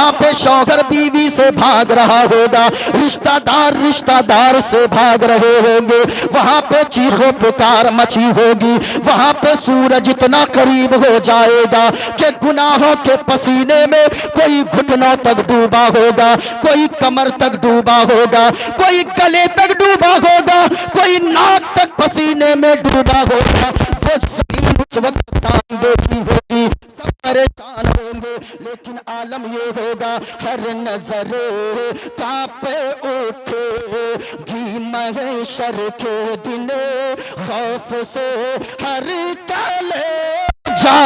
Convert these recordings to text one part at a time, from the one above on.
वहां पे शौहर बीवी से भाग रहा होगा, रिश्तेदार रिश्तेदार से भाग रहे होंगे, वहां पे चीखो पुकार मची होगी, वहां पे सूरज इतना करीब हो जाएगा कि गुनाहों के पसीने में कोई घुटनों तक डूबा होगा, कोई कमर तक डूबा होगा, कोई गले तक डूबा होगा, कोई नाक तक पसीने में डूबा होगा। वो जमीन उस वक्त तान देती होगी, सब परेशान होंगे, लेकिन आलम ये होगा हर नजर कांपे उठेगी महशर के दिन, खौफ से हर कले जा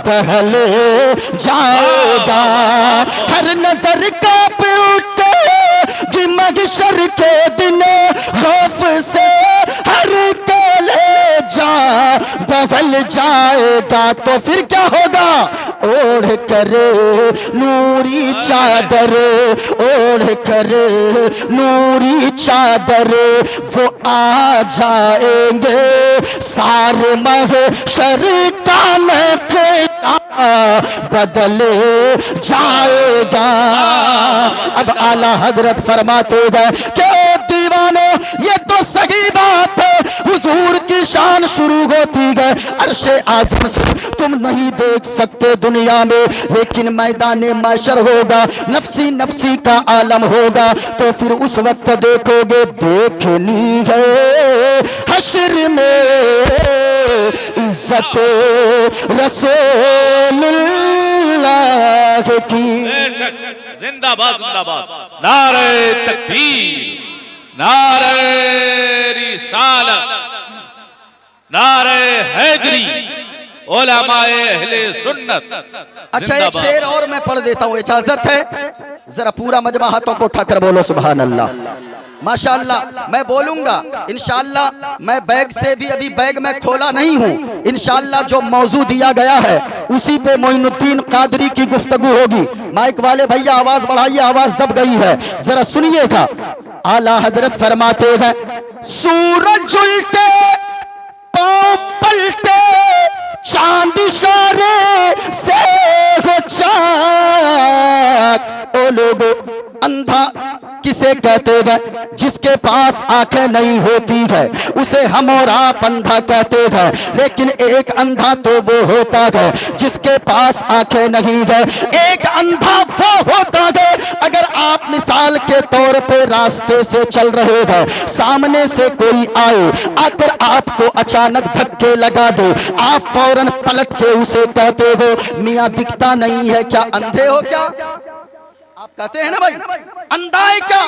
बहले जाएगा, हर नजर कांप उठेगी महशर के दिन, खौफ से हर कले जा बदल जाएगा। तो फिर क्या होगा? ओढ़ कर नूरी चादर, ओढ़ कर नूरी चादर, वो आ जाएंगे सारे महशर का नक्शा बदले जाएगा। अब आला हजरत फरमाते हैं कि ओ दीवानो, ये तो सही बात है, हुजूर की शान शुरू होती है अर्शे आज़म से, तुम नहीं देख सकते दुनिया में, लेकिन मैदाने महशर होगा, नफ्सी नफ्सी का आलम होगा, तो फिर उस वक्त देखोगे, देखनी है हश्र में इज्जत रसूलुल्लाह की। जिंदाबाद जिंदाबाद, नारे तकबीर, नारे रिसालत, नारे हैदरी, उलमाए अहले सुन्नत। अच्छा, एक शेर और मैं पढ़ देता हूँ, इजाजत है? जरा पूरा मजमा हाथों को उठाकर बोलो सुभान अल्लाह। माशाअल्लाह मैं बोलूंगा इंशाअल्लाह। मैं बैग से भी अभी बैग में खोला नहीं हूँ, इंशाअल्लाह जो मौजू दिया गया है उसी पे मोइनुद्दीन कादरी की गुफ्तगू होगी। माइक वाले भैया आवाज बढ़ाइए, आवाज दब गई है, जरा सुनिएगा। आला हजरत फरमाते हैं, सूरज उल्टे पांव पलटे, चांद इशारे से हो चाक। ओ लोगो, अंधा किसे कहते हैं? जिसके पास आंखें नहीं होती है उसे हम और आप अंधा कहते हैं, लेकिन एक अंधा तो वो होता है जिसके पास आंखें नहीं है। एक अंधा वो होता है, अगर आप मिसाल के तौर पे रास्ते से चल रहे हैं, सामने से कोई आए आकर आपको अचानक धक्के लगा दे, आप फौरन पलट के उसे कहते हो, मियाँ दिखता नहीं है क्या, अंधे हो क्या? आप कहते हैं ना भाई, अंधा है क्या,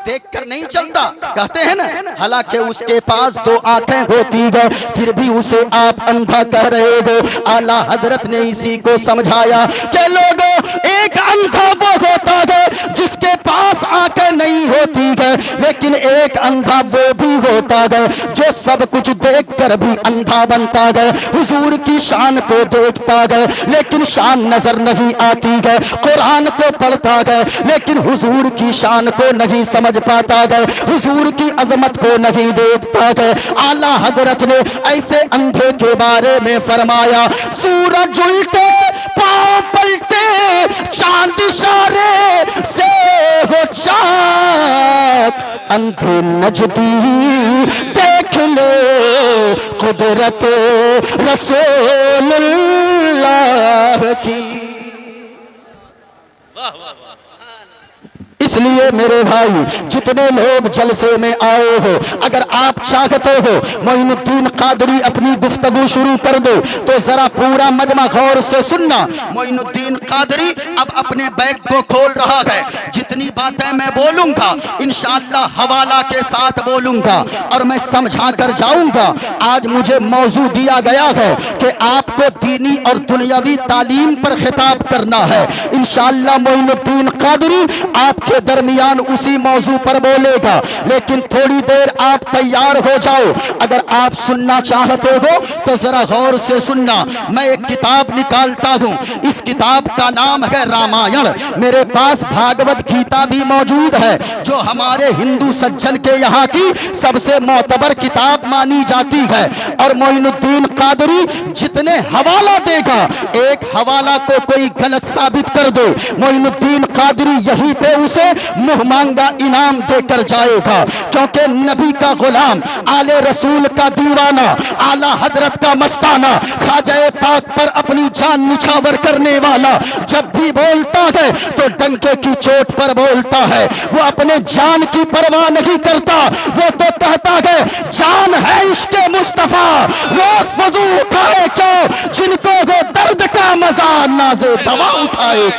देख कर नहीं चलता, कहते हैं ना। हालांकि उसके पास दो आंखें होती है, फिर भी उसे आप अंधा कह रहे हो। आला हजरत ने इसी को समझाया कि लोगों, एक अंधा वो होता है जिसके पास आंखें नहीं होती है, लेकिन एक अंधा वो भी होता है जो सब कुछ देख कर भी अंधा बनता है। हुजूर की शान को देखता है लेकिन शान नजर नहीं आती है, कुरान को पढ़ता है लेकिन हुजूर की शान को नहीं समझ पाता है, हुजूर की अजमत को नहीं देखता है। आला हजरत ने ऐसे अंधे के बारे में फरमाया, सूरज उल्टे पांव पलटे, चांद इशारे से हो चाक। अंधे नजदी देख ले कुदरत रसूलुल्लाह की। इसलिए मेरे भाई, जितने लोग जलसे में आए हो, अगर आप चाहते हो मोइनुद्दीन कादरी अपनी गुफ्तगू शुरू कर दो, तो जरा पूरा मजमा गौर से सुनना। मोइनुद्दीन कादरी अब अपने बैग को खोल रहा है, जितनी बातें मैं बोलूंगा इंशाअल्लाह हवाला के साथ बोलूंगा और मैं समझा कर जाऊंगा। आज मुझे मौजू दिया गया है कि आपको दीनी और दुनियावी तालीम पर खिताब करना है। इंशाअल्लाह मोइनुद्दीन मोइनुद्दीन कादरी आपके दरमियान उसी मौजू पर बोलेगा, लेकिन थोड़ी देर आप तैयार हो जाओ। अगर आप सुनना चाहते हो तो जरा गौर से सुनना। मैं एक किताब निकालता हूँ, इस किताब का नाम है रामायण। मेरे पास भागवत गीता भी मौजूद है, जो हमारे हिंदू सज्जन के यहाँ की सबसे मोतबर किताब मानी जाती है। और मोइनुद्दीन कादरी जितने हवाला देगा, एक हवाला को कोई गलत साबित कर दे, मोइनुद्दीन कादरी यहीं पे उसे मुंह मांगा इनाम देकर जाएगा। क्योंकि नबी का गुलाम, आले रसूल का दीवाना, आला हजरत का मस्ताना, ख्वाजा पाक पर अपनी जान निछावर करने वाला जब भी बोलता है तो डंके की चोट पर बोलता है। वो अपने जान की परवाह नहीं करता, वो तो कहता है जान है इश्क़े मुस्तफा, रोज वजू उठाए क्यों जिनको वो दर्द का मजा नाज़े दवा उठाए।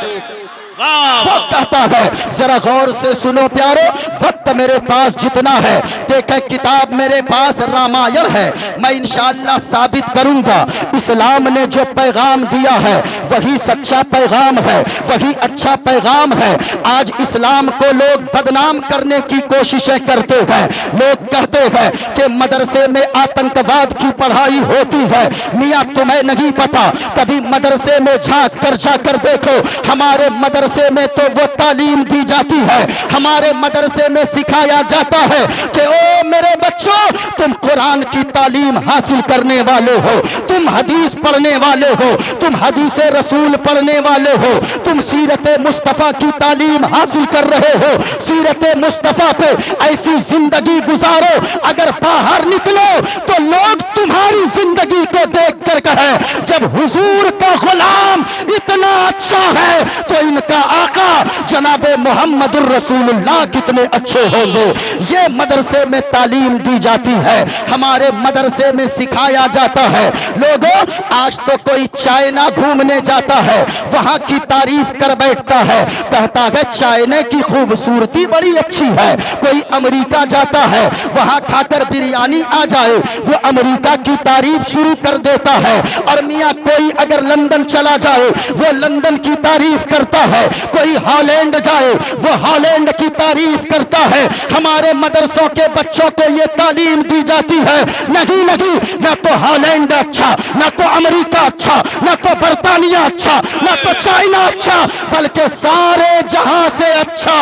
वो कहता है, जरा गौर से सुनो प्यारो, वक्त मेरे पास जितना है, देखे किताब मेरे पास रामायण है। मैं इंशाअल्लाह साबित करूंगा इस्लाम ने जो पैगाम दिया है वही सच्चा पैगाम है, वही अच्छा पैगाम है। आज इस्लाम को लोग बदनाम करने की कोशिशें करते हैं। लोग कहते हैं कि मदरसे में आतंकवाद की पढ़ाई होती है। मियाँ तुम्हें नहीं पता, कभी मदरसे में झांक कर जाकर देखो, हमारे मदरसे में तो वो तालीम दी जाती है, हमारे मदरसे में सिखाया जाता है कि ओ मेरे बच्चों, तुम कुरान की तालीम हासिल करने वाले हो, तुम हदीस पढ़ने वाले हो, तुम हदीस रसूल पढ़ने वाले हो, तुम सीरत मुस्तफ़ा की तालीम हासिल कर रहे हो। सीरत मुस्तफ़ा पे ऐसी जिंदगी गुजारो, अगर बाहर निकलो तो लोग तुम्हारी जिंदगी को देख कर कहे जब हुजूर का गुलाम इतना अच्छा है तो इनका आका जनाबे मोहम्मदुर रसूलुल्लाह कितने अच्छे होंगे। ये मदरसे में तालीम दी जाती है, हमारे मदरसे में सिखाया जाता है। लोगों, आज तो कोई चाइना घूमने जाता है, वहां की तारीफ कर बैठता है, कहता है चाइना की खूबसूरती बड़ी अच्छी है। कोई अमेरिका जाता है, वहां खाकर बिरयानी आ जाए, वो अमेरिका की तारीफ शुरू कर देता है। और मियाँ कोई अगर लंदन चला जाए, वो लंदन की तारीफ करता है। कोई हॉलैंड जाए, वो हॉलैंड की तारीफ करता है। हमारे मदरसों के बच्चों को ये तालीम दी जाती है, नहीं नहीं, ना तो हॉलैंड अच्छा, ना तो अमेरिका अच्छा, ना तो बरतानिया अच्छा, ना तो चाइना अच्छा, बल्कि सारे जहां से अच्छा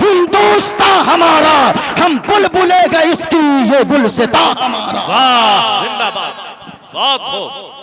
हिंदुस्तान हमारा। हम बुलबुले गए इसकी, ये गुलसिता हमारा। वाह, जिंदाबाद, बहुत खूब।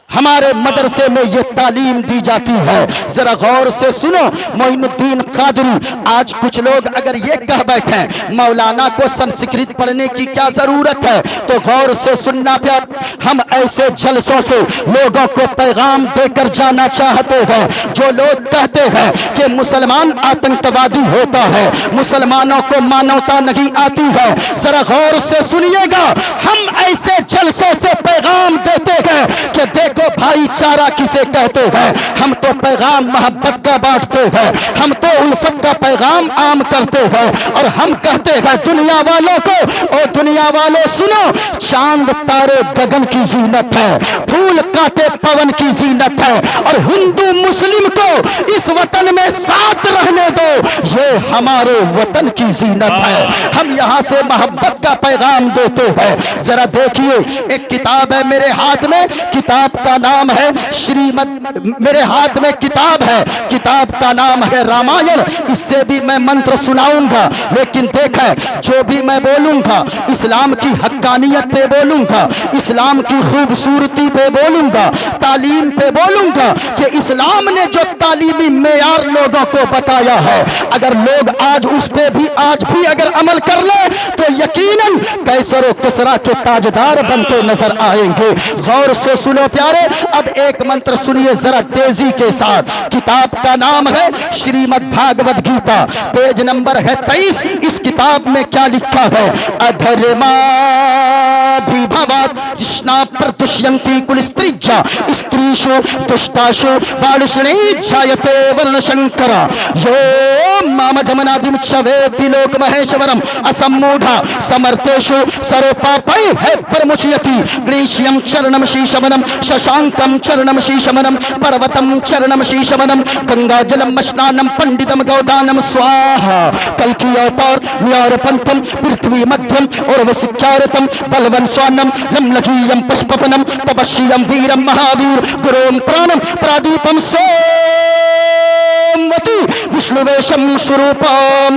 हमारे मदरसे में ये तालीम दी जाती है। जरा गौर से सुनो, मोइनुद्दीन कादरी, आज कुछ लोग अगर ये कह बैठे मौलाना को संस्कृत पढ़ने की क्या जरूरत है, तो गौर से सुनना प्यार, हम ऐसे जलसों से लोगों को पैगाम देकर जाना चाहते हैं। जो लोग कहते हैं कि मुसलमान आतंकवादी होता है, मुसलमानों को मानवता नहीं आती है, जरा गौर से सुनिएगा, हम ऐसे जलसों से पैगाम देते हैं कि देखो भाईचारा किसे कहते हैं। हम तो पैगाम मोहब्बत का बांटते हैं, हम तो उल्फत का पैगाम आम करते हैं। और हम कहते हैं दुनिया वालों को, और दुनिया वालों सुनो, चांद तारे गगन की जीनत है, फूल कांटे पवन की जीनत है, और हिंदू मुस्लिम को इस वतन में साथ रहने दो, ये हमारे वतन की जीनत है। हम यहाँ से मोहब्बत का पैगाम देते हैं। जरा देखिए, एक किताब है मेरे हाथ में, किताब का नाम है श्रीमद, मेरे हाथ में किताब है, किताब का नाम है रामायण। इससे भी मैं मंत्र सुनाऊंगा, लेकिन देखें जो भी मैं बोलूंगा इस्लाम की हक्कानियत पे बोलूंगा, इस्लाम की खूबसूरती पे बोलूंगा, तालीम पे बोलूंगा कि इस्लाम ने जो तालीमी मेयार लोगों को बताया है, अगर लोग आज उस पे भी आज भी अगर अमल कर ले तो यकीनन कैसर व किसरा के ताजदार बनते नजर आएंगे। गौर से सुनो प्यारे, अब एक मंत्र सुनिए जरा तेजी के साथ। किताब का नाम है श्रीमद् भागवत गीता। भूलता। पेज नंबर है 23। इस किताब में क्या लिखा है? अधर्माभिभवात् कृष्णा प्रतुष्यन्ति कुल स्त्रीजा स्त्रीषु दुष्टाषु बालुषणीच्छायते वर्णशंकर यो माम जमनादिमुच्चवेति लोक महेश्वरम असम्मूढ़ा समर्थेषु सर्वपापै है परमुच्यति ग्रीष्यं चरणम शीशमनम शशांकम चरणम शीशमनम पर्वतम चरणम शीशमनम गंगाजलम स्नानम पंडितम गौदानम स्वाहा। कल की अवतार न्यार पंथम पृथ्वी मध्यम और वसिक्यारतम बलवन स्वानम लमलजीयम पुष्पपनम तपस्यम वीरम महावीर गुरोम प्राणम प्रादीपम सोमवती विष्णुवेशम स्वरूपम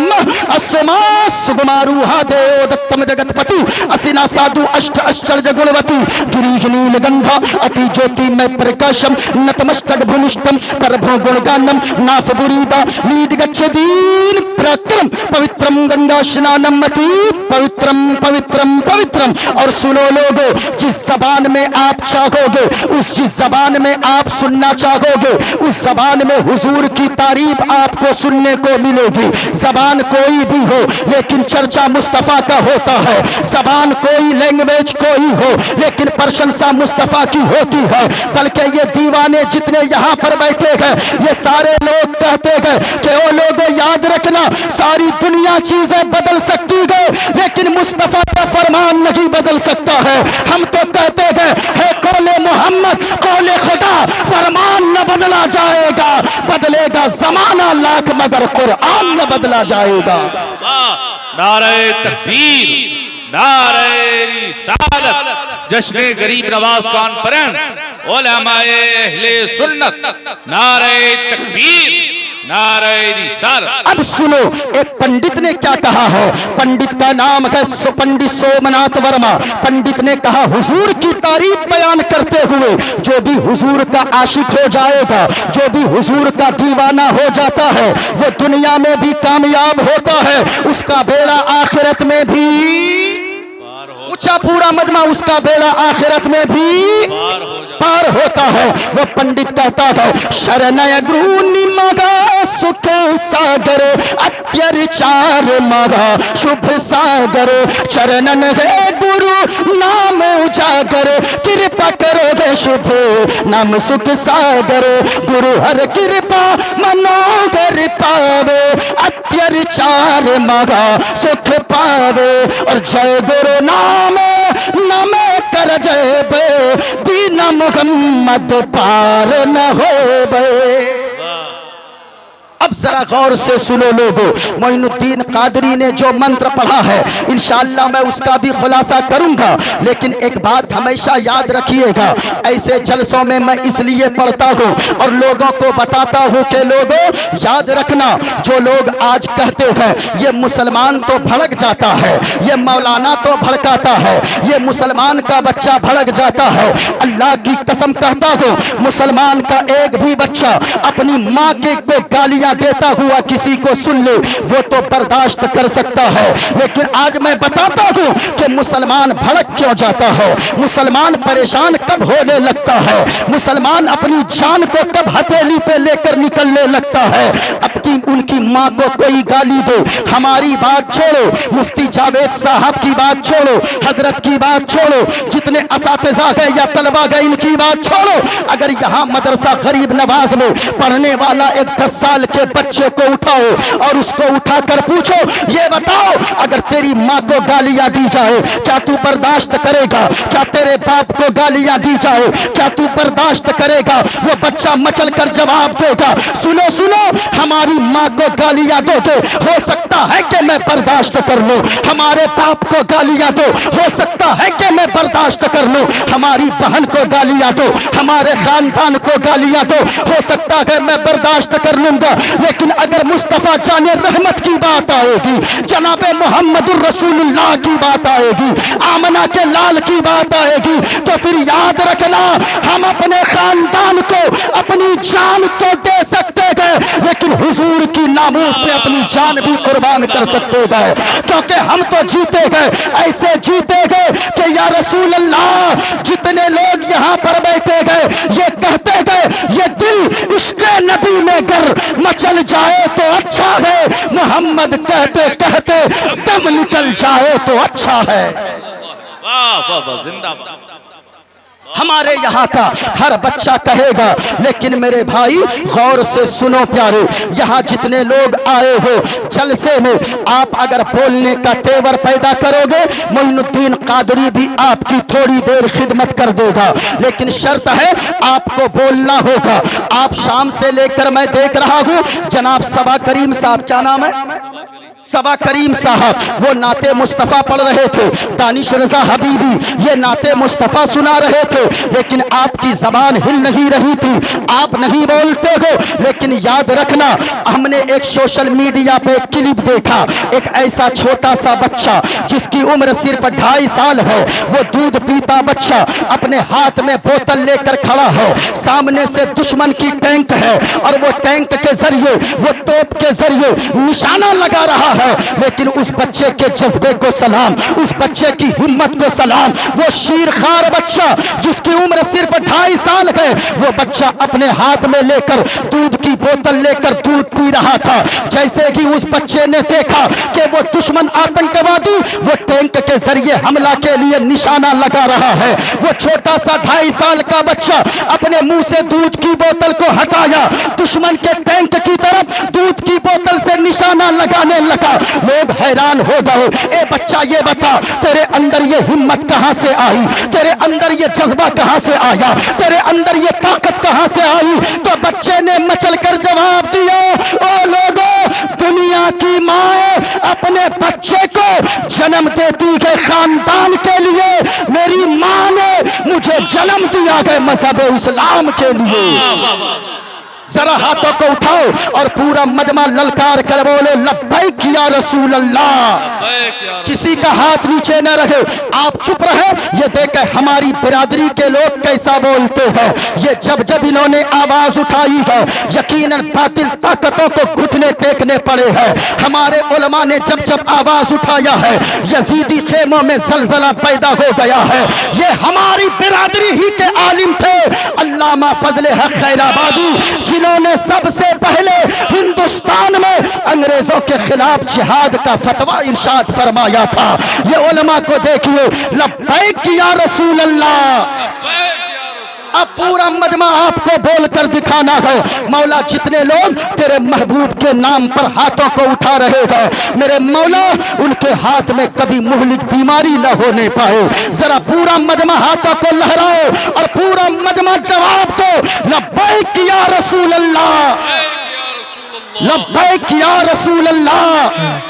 अस्मा सुगमारूहा देव दत्तम जगतपति असिना साधु अष्ट आश्चर्य गुणवती गिरीश नीलगंधा अति ज्योति में प्रकाशम नतमस्तक भूमिष्ठम करभो गुणगानम नाफदुरीदा लीड गच्छदीन प्रक्रम पवित्रम गंगा स्नानम मति पवित्रम पवित्रम पवित्रम। और सुनो लोगो, जिस जबान में आप चाहोगे, जिस जबान में आप सुनना चाहोगे, उस जबान में हुजूर की तारीफ आपको सुनने को मिलेगी। जबान कोई भी हो लेकिन चर्चा मुस्तफा का होता है। जबान कोई लैंग्वेज कोई हो लेकिन प्रशंसा मुस्तफा की होती है। बल्कि ये दीवाने जितने यहाँ पर बैठे हैं ये सारे लोग कहते हैं कि ओ लोगों याद रखना, सारी दुनिया चीजें बदल सकती है लेकिन मुस्तफा का फरमान नहीं बदल सकता है। हम तो कहते हैं है कौले मोहम्मद कौले खुदा, फरमान न बदला जाएगा, बदलेगा जमाना लाख मगर कुरान न बदला जाएगा। नारे तकबीर, नारे रिसालत, जश्न गरीब नवाज कॉन्फ्रेंस, उलमाए अहले सुन्नत, नारे तकबीर, नारे रिसालत। अब सुनो एक पंडित ने क्या कहा है। पंडित का नाम है पंडित सोमनाथ वर्मा। पंडित ने कहा हुजूर की तारीफ बयान करते हुए जो भी हुजूर का आशिक हो जाएगा, जो भी हुजूर का दीवाना हो जाता है, वो दुनिया में भी कामयाब होता है, उसका बेड़ा आखिरत में भी ऊंचा पूरा मजमा, उसका बेड़ा आखिरत में भी पार होता है। वो पंडित कहता है शरणय गुरु निमगा सुख सागर अत्यचार मगा शुभ सागर चरणन है गुरु नाम उजागर कृपा करोगे शुभ नाम सुख सागर गुरु हर कृपा मनोगर पावे अत्यचार मगा सुख पावे और जय गुरु नाम नमे कर जय बे बिना मोहम्मद पार न हो बे। अब जरा गौर से सुनो लोगो, मोइनुद्दीन कादरी ने जो मंत्र पढ़ा है इंशाअल्लाह मैं उसका भी खुलासा करूंगा, लेकिन एक बात हमेशा याद रखिएगा, ऐसे जलसों में मैं इसलिए पढ़ता हूँ और लोगों को बताता हूँ कि लोगों याद रखना, जो लोग आज कहते हैं ये मुसलमान तो भड़क जाता है, ये मौलाना तो भड़काता है, ये मुसलमान का बच्चा भड़क जाता है, अल्लाह की कसम कहता हूँ मुसलमान का एक भी बच्चा अपनी माँ के को गालियां देता हुआ किसी को सुन ले वो तो बर्दाश्त कर सकता है, लेकिन आज मैं बताता हूं कि मुसलमान भड़क क्यों जाता है, मुसलमान परेशान कब होने लगता है, मुसलमान अपनी जान को कब हथेली पे लेकर निकलने लगता है। अब की उनकी माँ को कोई गाली दे, हमारी बात छोड़ो, मुफ्ती जावेद साहब की बात छोड़ो, हजरत की बात छोड़ो, जितने असातिज़ा गए या तलबा गए इनकी बात छोड़ो, अगर यहाँ मदरसा गरीब नवाज में पढ़ने वाला एक 10 साल के बच्चे को उठाओ और उसको उठाकर पूछो ये बताओ अगर तेरी माँ को गालियां दी जाए क्या तू बर्दाश्त करेगा, क्या तेरे बाप को गालियां दी जाए क्या तू बर्दाश्त करेगा, वो बच्चा मचल कर जवाब देगा सुनो सुनो हमारी माँ को गालियां दोगे हो सकता है कि मैं बर्दाश्त कर लूं, हमारे बाप को गालियां दो हो सकता है कि मैं बर्दाश्त कर लूं, हमारी बहन को गालियां दो, हमारे खानदान को गालियां दो, हो सकता है मैं बर्दाश्त कर लूंगा, लेकिन अगर मुस्तफा जाने रहमत की बात आएगी, जनाबे मोहम्मदुर रसूलुल्लाह की बात आएगी, आमना के लाल की बात आएगी, तो फिर याद रखना हम अपने खानदान को अपनी जान तो दे सकते हैं लेकिन हुजूर की नामूस पे अपनी जान भी कुर्बान कर सकते हैं, क्योंकि हम तो जीते गए, ऐसे जीते गए कि या रसूल अल्लाह जितने लोग यहाँ पर बैठे गए ये कहते गए ये दिल इश्क़ ए नबी में गर मचल जाए तो अच्छा है, मोहम्मद कहते कहते दम निकल जाए तो अच्छा है। वाह वाह वाह, जिंदाबाद। हमारे यहाँ का हर बच्चा कहेगा, लेकिन मेरे भाई गौर से सुनो प्यारे, यहाँ जितने लोग आए हो जलसे में, आप अगर बोलने का तेवर पैदा करोगे, मोइनुद्दीन कादरी भी आपकी थोड़ी देर खिदमत कर देगा, लेकिन शर्त है आपको बोलना होगा। आप शाम से लेकर मैं देख रहा हूँ जनाब सबा करीम साहब, क्या नाम है, सबा करीम साहब, वो नाते मुस्तफ़ा पढ़ रहे थे, दानिश रजा हबीबी ये नाते मुस्तफ़ा सुना रहे थे, लेकिन आपकी जबान हिल नहीं रही थी, आप नहीं बोलते हो। लेकिन याद रखना, हमने एक सोशल मीडिया पे क्लिप देखा, एक ऐसा छोटा सा बच्चा जिसकी उम्र सिर्फ 2.5 साल है, वो दूध पीता बच्चा अपने हाथ में बोतल लेकर खड़ा है, सामने से दुश्मन की टैंक है और वो टैंक के जरिए, वो तोप के जरिए निशाना लगा रहा है, लेकिन उस बच्चे के जज्बे को सलाम, उस बच्चे की हिम्मत को सलाम। वो शीरखार बच्चा जिसकी उम्र सिर्फ 2.5 साल है, वो बच्चा अपने हाथ में लेकर दूध की बोतल लेकर दूध पी रहा था। जैसे कि उस बच्चे ने देखा कि वो दुश्मन आतंकवादी वो टैंक के जरिए हमला के लिए निशाना लगा रहा है, वो छोटा सा 2.5 साल का बच्चा अपने मुंह से दूध की बोतल को हटाया, दुश्मन के टैंक की तरफ दूध की बोतल से निशाना लगाने लगा। लोग हैरान हो गए, ए बच्चा ये बता, तेरे अंदर ये हिम्मत कहां से आई, तेरे अंदर ये जज्बा कहां से आया, तेरे अंदर ये ताकत कहां से आई? तो बच्चे ने मचल कर जवाब दिया, ओ लोगों, दुनिया की माँ अपने बच्चे को जन्म देती है खानदान के लिए, मेरी माँ ने मुझे जन्म दिया है मजहब इस्लाम के लिए। जरा हाथों को उठाओ और पूरा मजमा ललकार कर बोले लब्बैक या रसूल अल्लाह। किसी का हाथ नीचे न रहे, आप चुप रहे। ये देखे हमारी बिरादरी के लोग कैसा बोलते हैं, ये जब जब इन्होंने आवाज उठाई है यकीनन बातिल ताकतों को घुटने टेकने पड़े हैं। हमारे उलमा ने जब जब आवाज उठाया है यजीदी खेमों में जलजला पैदा हो गया है। ये हमारी बिरादरी ही के आलिम थे अल्लामा फजले हक खैराबादी, जिन्होंने सबसे पहले हिंदुस्तान में अंग्रेजों के खिलाफ जिहाद का फतवा इरशाद फरमाया था। ये उलमा को देखिए, लब्बैक या रसूल अल्लाह। अब पूरा मजमा आपको बोलकर दिखाना है, मौला जितने लोग तेरे महबूब के नाम पर हाथों को उठा रहे हैं, मेरे मौला उनके हाथ में कभी मुहलिक बीमारी न होने पाए। जरा पूरा मजमा हाथों को लहराओ और पूरा मजमा जवाब दो, लब्बैक या रसूल अल्लाह, लब्बैक या रसूल अल्लाह,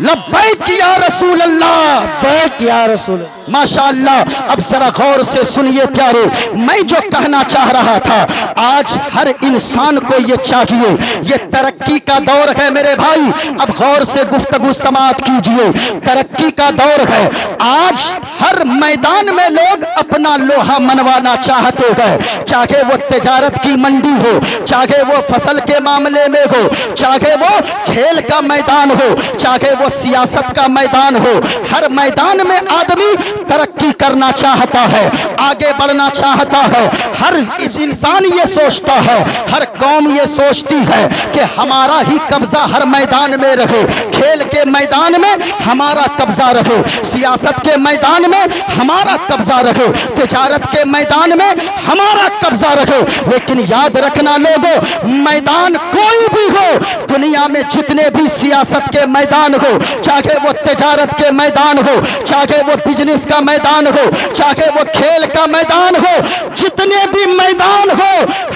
लब्बैक या रसूल अल्लाह, लब्बैक या रसूल। माशाअल्लाह। अब जरा गौर से सुनिए प्यारे, मैं जो कहना चाह रहा था, आज हर इंसान को ये चाहिए, ये तरक्की का दौर है मेरे भाई। अब गौर से गुफ्तगू समाअत कीजिए, तरक्की का दौर है। आज हर मैदान में लोग अपना लोहा मनवाना चाहते हैं, चाहे वो तिजारत की मंडी हो, चाहे वो फसल के मामले में हो, चाहे वो खेल का मैदान हो, चाहे वो सियासत का मैदान हो। हर मैदान में आदमी तरक्की करना चाहता है, आगे बढ़ना चाहता है। हर इंसान ये सोचता है, हर कौम ये सोचती है कि हमारा ही कब्जा हर मैदान में रहे, खेल के मैदान में हमारा कब्जा रहे, सियासत के मैदान में हमारा कब्जा रहे, तिजारत के मैदान में हमारा कब्जा रहे। लेकिन याद रखना लोगों, मैदान कोई भी हो, दुनिया में जितने भी सियासत के मैदान हो, चाहे वो तिजारत के मैदान हो, चाहे वो बिजनेस का मैदान हो, चाहे वो खेल का मैदान हो, जितने भी मैदान हो,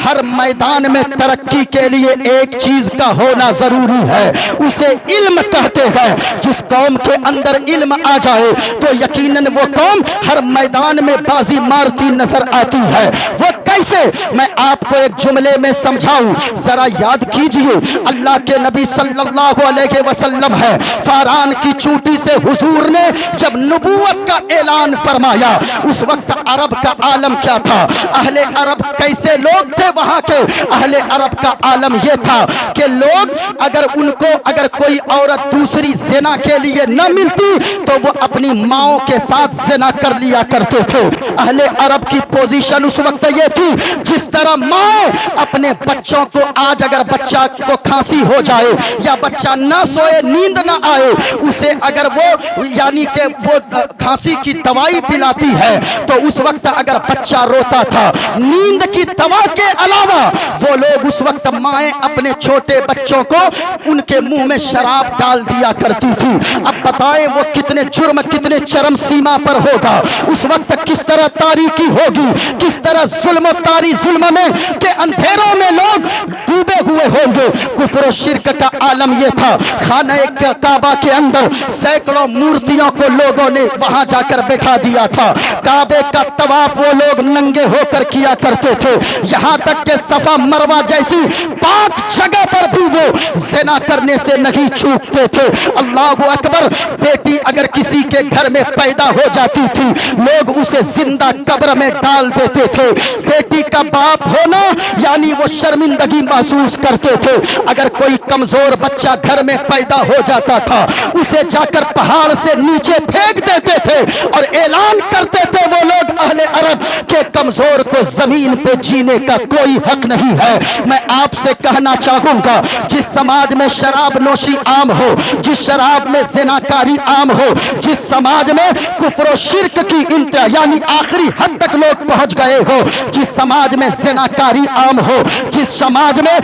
हर मैदान में तरक्की के लिए एक चीज का होना जरूरी है, उसे इल्म कहते हैं। जिस कौम के अंदर इल्म आ जाए तो यकीनन वो कौम हर मैदान में बाजी मारती नजर आती है। वो कैसे, मैं आपको एक जुमले में समझाऊं, जरा याद कीजिए। अल्लाह के नबी सल्लल्लाहु अलैहि वसल्लम है, फारान की चूटी से हुजूर ने जब नबूवत का ऐलान फरमाया, उस वक्त अरब का आलम क्या था, अहले अरब कैसे लोग थे? वहां के अहले अरब का आलम यह था कि लोग अगर कोई औरत दूसरी ज़िना के लिए न मिलती तो वो अपनी माओ के साथ ज़िना कर लिया करते थे। अहले अरब की पोजीशन उस वक्त ये थी थी। जिस तरह माँ अपने बच्चों को, आज अगर बच्चा को खांसी हो जाए या बच्चा ना सोए, नींद ना आए, उसे अगर वो यानी कि वो खांसी की दवाई पिलाती है तो उस वक्त अगर बच्चा रोता था, नींद की दवा के अलावा वो लोग उस वक्त माएँ अपने छोटे बच्चों को उनके मुंह में शराब डाल दिया करती थी। अब बताएं वो कितने जुर्म, कितने चरम सीमा पर होगा। उस वक्त किस तरह तारीकी होगी, किस तरह जुल्म तारी जुल्म में के अंधेरों में लोग डूबे हुए होंगे। कुफ्र और शिर्क का आलम यह था। खाना काबा के अंदर सैकड़ों मूर्तियों को लोगों ने वहां जाकर बैठा दिया था। काबे का तवाफ वो लोग नंगे होकर किया करते थे। यहां तक के सफा मरवा जैसी पाक जगह पर भी वो ज़िना करने से नहीं चूकते थे। अल्लाहु अकबर। बेटी अगर किसी के घर में पैदा हो जाती थी, लोग उसे जिंदा कब्र में डाल देते थे। बेटी का बाप होना यानी वो शर्मिंदगी महसूस करते थे। अगर कोई कमजोर बच्चा घर में पैदा हो जाता था, उसे जाकर पहाड़ से नीचे फेंक देते थे और ऐलान करते थे वो लोग अहले अरब के कमजोर को जमीन पे जीने का कोई हक नहीं है। मैं आपसे कहना चाहूंगा, जिस समाज में शराब नोशी आम हो, जिस शराब में ज़िनाकारी आम हो, जिस समाज में कुफ्र और शिर्क की इंतहा यानी आखिरी हद तक लोग पहुंच गए हो, जिस समाज में ज़िनाकारी आम हो, जिस समाज में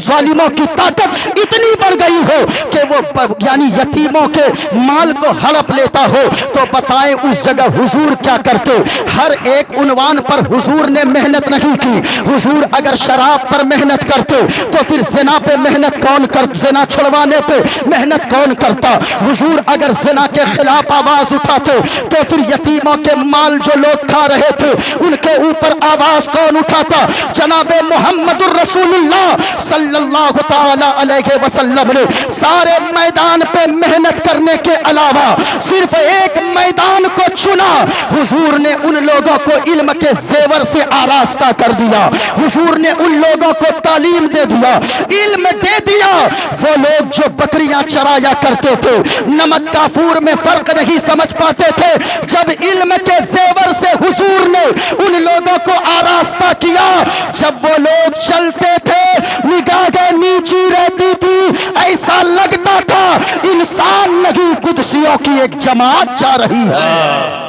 जालिमों की ताकत इतनी बढ़ गई हो कि वो यानी यतीमों के माल को हड़प लेता हो, तो बताएं उस जगह हुजूर क्या करते। हर एक उन्वान पर हुजूर ने मेहनत नहीं की। हुजूर अगर शराब पर मेहनत करते तो फिर ज़िना पे मेहनत कौन कर, ज़िना छुड़वाने पे मेहनत कौन करता। हुजूर अगर ज़िना के खिलाफ आवाज उठाते तो फिर यतीमों के माल जो लोग खा रहे थे उनके ऊपर आवाज कौन उठाता। जनाबे मुहम्मदुर रसूलुल्लाह सल्लल्लाहु ताला अलैहि वसल्लम ने सारे मैदान पे मेहनत करने के अलावा सिर्फ एक मैदान को चुना। हुजूर ने उन लोगों को इल्म के जेवर से आरास्ता कर दिया। हुजूर ने उन लोगों को तालीम दे दिया, इल्म दे दिया। वो लोग जो बकरियां चराया करते थे, नमक काफूर में फर्क नहीं समझ पाते थे, जब इल्म के जेवर से हुजूर ने उन लोगों को आरास्ता किया, जब वो लोग चलते थे निगाहें नीची रहती थी, ऐसा लगता था इंसान नहीं कुदसियों की एक जमात जा रही है।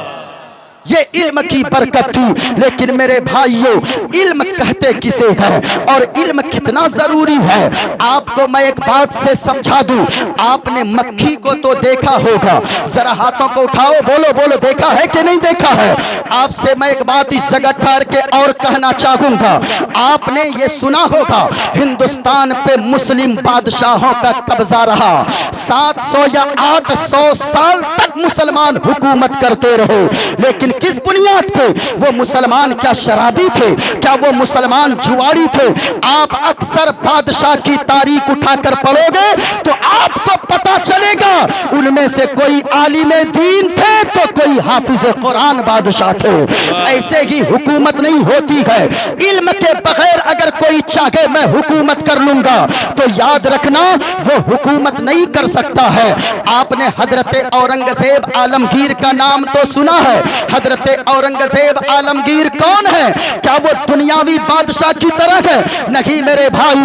ये इल्म की बरकत थी। लेकिन मेरे भाइयों, इल्म कहते किसे है और इल्म कितना जरूरी है, आपको मैं एक बात से समझा दूं। आपने मक्खी को तो देखा होगा, जरा हाथों को उठाओ, बोलो बोलो, देखा है कि नहीं देखा है। आपसे मैं एक बात इस जगह ठहर के और कहना चाहूंगा। आपने ये सुना होगा हिंदुस्तान पे मुस्लिम बादशाहों का कब्जा रहा। 700 या 800 साल तक मुसलमान हुकूमत करते रहे। लेकिन किस बुनियाद पे? वो मुसलमान क्या शराबी थे? क्या वो मुसलमान जुआरी थे? आप अक्सर बादशाह की तारीख उठाकर पढ़ोगे तो आपको पता चलेगा उनमें से कोई आलिमे दीन थे तो कोई हाफिज कुरान बादशाह थे। ऐसे ही हुकूमत नहीं होती है। इल्म के बगैर अगर कोई चाहे मैं हुकूमत कर लूंगा तो याद रखना वो हुकूमत नहीं कर सकता है। आपने हजरत औरंगजेब आलमगीर का नाम तो सुना है। हजरत औरंगजेब आलमगीर कौन है? क्या वो दुनियावी बादशाह की तरह है? नहीं मेरे भाई,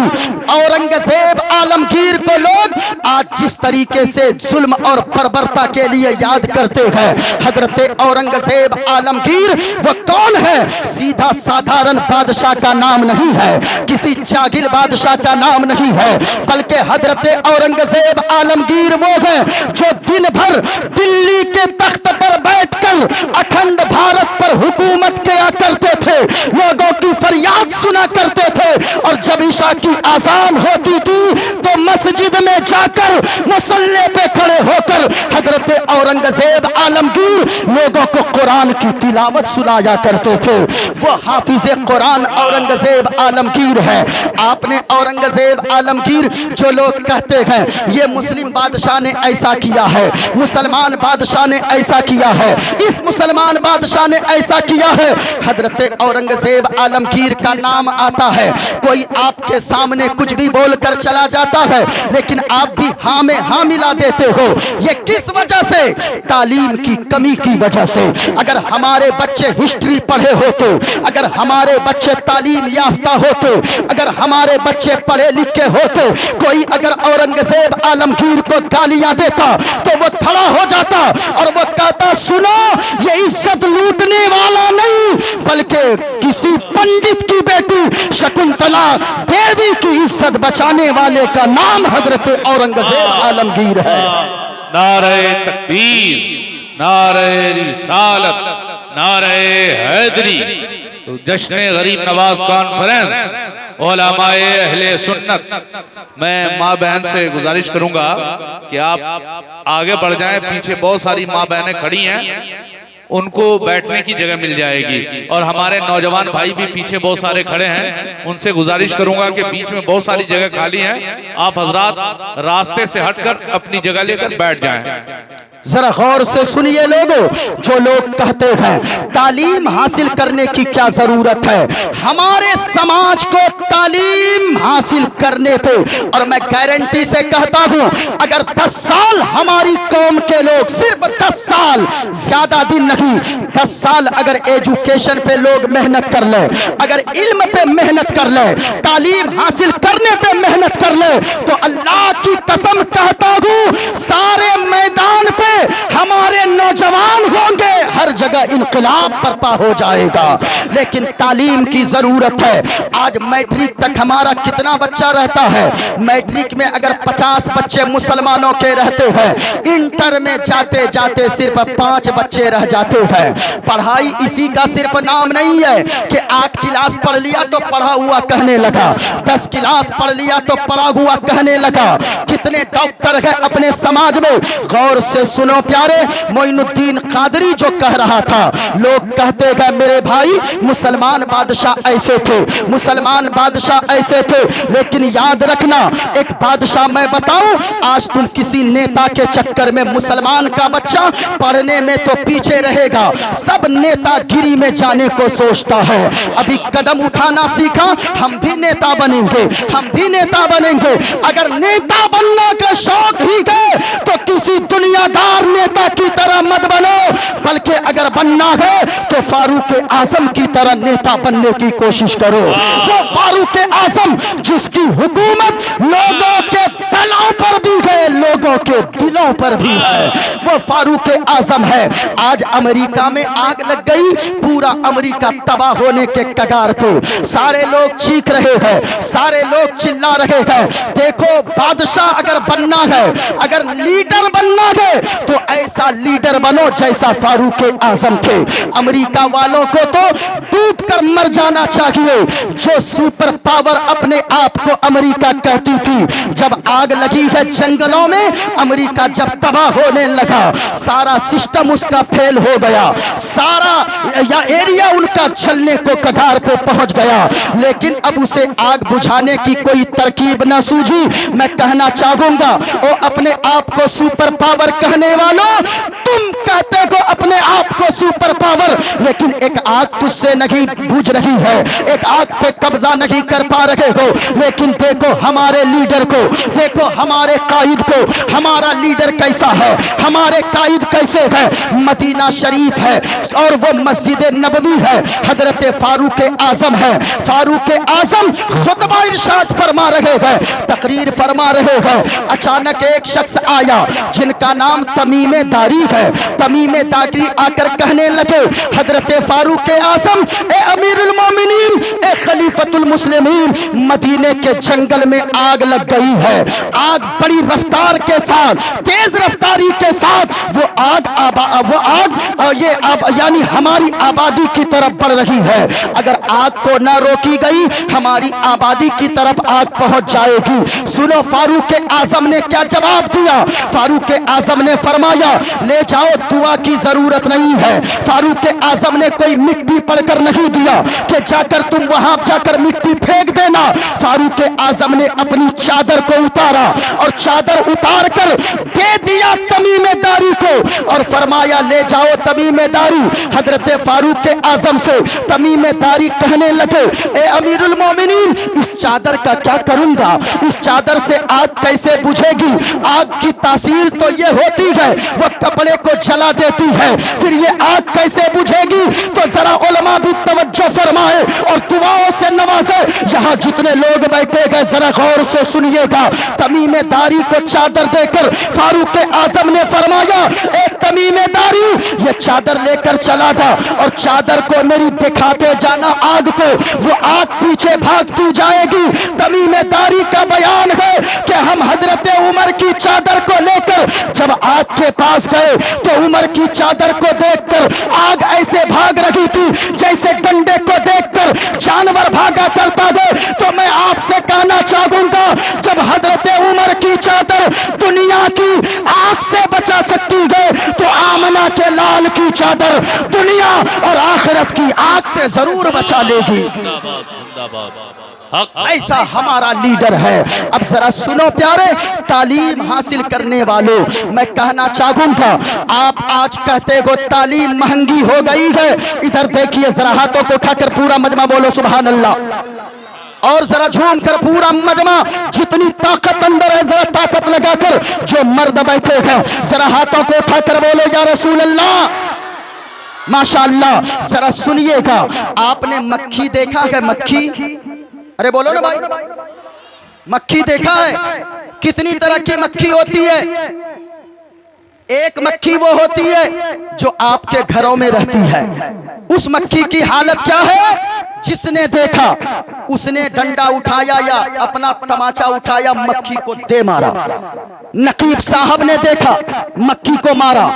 औरंगजेब आलमगीर को लोग आज जिस तरीके से जुल्म और बर्बरता के लिए याद करते हैं, हजरत औरंगजेब आलमगीर वो कौन है? सीधा साधारण बादशाह का नाम नहीं है, किसी जागिर बादशाह का नाम नहीं है, बल्कि हजरत औरंगजेब आलमगीर वो है जो दिन भर दिल्ली के तख्त पर बैठकर अखंड भारत पर हुकूमत किया करते थे, लोगों की फरियाद सुना करते थे, और जब ईशा की आजान होती थी तो मस्जिद में जाकर मुसल्ले पे खड़े होकर हजरत औरंगजेब आलमगीर लोगों को कुरान की तिलावत सुनाया करते थे। वो हाफिज कुरान औरंगजेब आलमगीर है। आपने औरंगजेब आलमगीर जो लोग कहते हैं ये मुस्लिम बादशाह ने ऐसा किया है, मुसलमान बादशाह ने ऐसा किया है, इस मुसलमान बादशाह ने ऐसा किया है, हजरत औरंगजेब आलमगीर का नाम आता है, कोई आपके सामने कुछ भी बोलकर चला जाता है लेकिन आप भी हाँ में हाँ मिला देते हो। ये किस वजह से? तालीम की कमी की वजह से। अगर हमारे बच्चे हिस्ट्री पढ़े होते, अगर हमारे बच्चे तालीम याफ्ता होते, अगर हमारे बच्चे पढ़े लिखे होते, कोई अगर औरंगजेब आलमगीर को गालियां देता तो वो खड़ा हो जाता और वो कहता, सुनो, ये इज्जत लूटने वाला नहीं बल्कि किसी पंडित की बेटी शकुंतला देवी की इज्जत बचाने वाले का नाम हजरत औरंगजेब आलमगीर है। नारे तकबीर, नारे रिसालत, नारे हैदरी। तो जश्न गरीब नवाज कॉन्फ्रेंस उलमाए अहले सुन्नत, मैं माँ बहन से गुजारिश करूंगा कि आप आगे बढ़ जाएं। पीछे बहुत सारी माँ बहनें खड़ी हैं, उनको बैठने की जगह मिल जाएगी। और हमारे नौजवान भाई भी पीछे बहुत सारे खड़े हैं, उनसे गुजारिश करूंगा कि बीच में बहुत सारी जगह खाली है, आप हजरात रास्ते से हटकर अपनी जगह लेकर बैठ जाएं। जरा गौर से सुनिए लोगों, जो लोग कहते हैं तालीम हासिल करने की क्या जरूरत है, हमारे समाज को तालीम हासिल करने पे, और मैं गारंटी से कहता हूं, अगर 10 साल हमारी कौम के लोग, सिर्फ 10 साल, ज्यादा दिन नहीं, 10 साल अगर एजुकेशन पे लोग मेहनत कर ले, अगर इल्म पे मेहनत कर ले, तालीम हासिल करने पे मेहनत कर ले, तो अल्लाह की कसम कहता हूं, सारे मैदान पे हमारे नौजवान होंगे, हर जगह इनकलाब बर्पा हो जाएगा। लेकिन तालीम की जरूरत है। आज मैट्रिक तक हमारा कितना बच्चा रहता है? मैट्रिक में अगर 50 बच्चे मुसलमानों के रहते हैं, इंटर में जाते जाते सिर्फ 5 बच्चे रह जाते हैं। पढ़ाई इसी का सिर्फ नाम नहीं है कि 8 क्लास पढ़ लिया तो पढ़ा हुआ कहने लगा, 10 क्लास पढ़ लिया तो पढ़ा हुआ कहने लगा। कितने डॉक्टर हैं अपने समाज में? गौर से सुनो प्यारे, मोइनुद्दीन कादरी जो कह रहा था, लोग कहते हैं मेरे भाई मुसलमान बादशाह ऐसे थे, मुसलमान बादशाह ऐसे थे। लेकिन याद रखना, एक बादशाह मैं बताऊं, आज तुम किसी नेता के चक्कर में, मुसलमान का बच्चा पढ़ने में तो पीछे रहेगा, सब नेतागिरी में जाने को सोचता है। अभी कदम उठाना सीखा, हम भी नेता बनेंगे, हम भी नेता बनेंगे। अगर नेता बनना का शौक ही है तो किसी दुनियादार नेता की तरह मत बनो, बल्कि अगर बनना है तो फारूक आजम की तरह नेता बनने की कोशिश करो। वो फारूक आजम जिसकी हुकूमत लोगों के तलों पर भी है, लोगों के दिलों पर भी है, वो फारूक आजम है। आज अमेरिका में आग लग गई, पूरा अमेरिका तबाह होने के कगार पे, सारे लोग चीख रहे हैं, सारे लोग चिल्ला रहे हैं। देखो, बादशाह अगर बनना है, अगर लीडर बनना है तो ऐसा लीडर बनो जैसा फारूक आजम थे। अमेरिका वालों को तो डूब कर मर जाना चाहिए। जो सुपर पावर अपने आप को अमेरिका कहती थी, जब आग लगी है जंगलों में, अमेरिका जब तबाह होने लगा, सारा सिस्टम उसका फेल हो गया, सारा या एरिया उनका चलने को कगार पे पहुंच गया। लेकिन अब उसे आग बुझाने की कोई तरकीब न सूझी। मैं कहना चाहूंगा, वो अपने आप को सुपर पावर कहने वालों, तुम कहते हो अपने आप को सुपर पावर, लेकिन एक आग तुझसे नहीं बुझ रही है, एक आग पे कब्जा नहीं कर पा रहे हो। लेकिन देखो हमारे लीडर को, देखो हमारे कायद को, हमारा लीडर कैसा है, हमारे कायद कैसे है। मदीना शरीफ है और वो मस्जिद नबवी है, हजरत फारूक आजम है। फारूक आजम खुतबा इरशाद फरमा रहे हैं, तकरीर फरमा रहे हैं। अचानक एक शख्स आया जिनका नाम तमीमे दारी है। तमीमे दारी आकर कहने लगे, हजरत फारूक आजम, ए अमीरुल मोमिनीन, ए खलीफतुल मुस्लिमीन, मदीने के जंगल में आग लग गई है। आग बड़ी रफ्तार के साथ, तेज रफ्तारी के साथ वो आग यानी हमारी आबादी की तरफ बढ़ रही है। अगर आग को न रोकी गई, हमारी आबादी की तरफ आग पहुंच जाएगी। सुनो फारूक आजम ने क्या जवाब दिया। फारूक आजम ने फरमाया, ले जाओ, दुआ की जरूरत नहीं है। फारूक आजम ने कोई मिट्टी पड़कर नहीं दिया कि जाकर तुम वहां जाकर मिट्टी फेंक देना। फारूक आजम ने अपनी चादर को उतारा और चादर उतार कर दे दिया तमीमेदारी को और फरमाया ले जाओ तमीमेदारी। हजरत फारूक आजम से तमीमेदारी कहने लगे, ए अमीरुल मोमिनीन, इस चादर का क्या करूंगा? इस चादर से आग कैसे बुझेगी? आग की तासीर तो ये होती है वो कपड़े को जला देती है, फिर ये आग कैसे बुझेगी? तो जरा उलमा भी तवज्जो फरमाए और दुआओं से नवाजे। यहाँ जितने लोग बैठे गए जरा गौर से सुनिएगा। तमीमेदारी को चादर देकर फारूक आजम ने फरमाया, एक तमीमेदारी ये चादर लेकर चला था और चादर को मेरी दिखाते जाना आग को, वो आग पीछे भागती जाएगी। तमीमेदारी का बयान है कि हम हजरत उमर की चादर को लेकर जब आग के पास गए तो उमर की चादर को देखकर आग ऐसे भाग रही थी जैसे डंडे को देखकर जानवर भागा करता है। तो मैं आपसे कहना चाहूंगा, जब हजरत उमर की चादर दुनिया की आग से बचा सकती है तो आमना के लाल की चादर दुनिया और आखिरत की आग से जरूर बचा लेगी। ऐसा हमारा लीडर है। अब जरा सुनो प्यारे तालीम हासिल करने वालों, मैं कहना चाहूंगा, आप आज कहते हो तालीम महंगी हो गई है। इधर देखिए जरा, हाथों को उठाकर पूरा मजमा बोलो सुभान अल्लाह। और जरा झूम कर पूरा मजमा, जितनी ताकत अंदर है जरा ताकत लगाकर जो मर्द बैठे हैं जरा हाथों को उठाकर बोलो या रसूल अल्लाह, माशाअल्लाह। जरा सुनिएगा, आपने मक्खी देखा है? मक्खी, अरे बोलो ना भाई, मक्खी देखा है? कितनी तरह की मक्खी होती है? एक मक्खी वो होती है जो आपके घरों में रहती है। उस मक्खी की हालत क्या है? जिसने देखा उसने डंडा उठाया या अपना तमाचा उठाया, मक्खी को दे मारा। नकीब साहब ने देखा, मक्खी को मारा।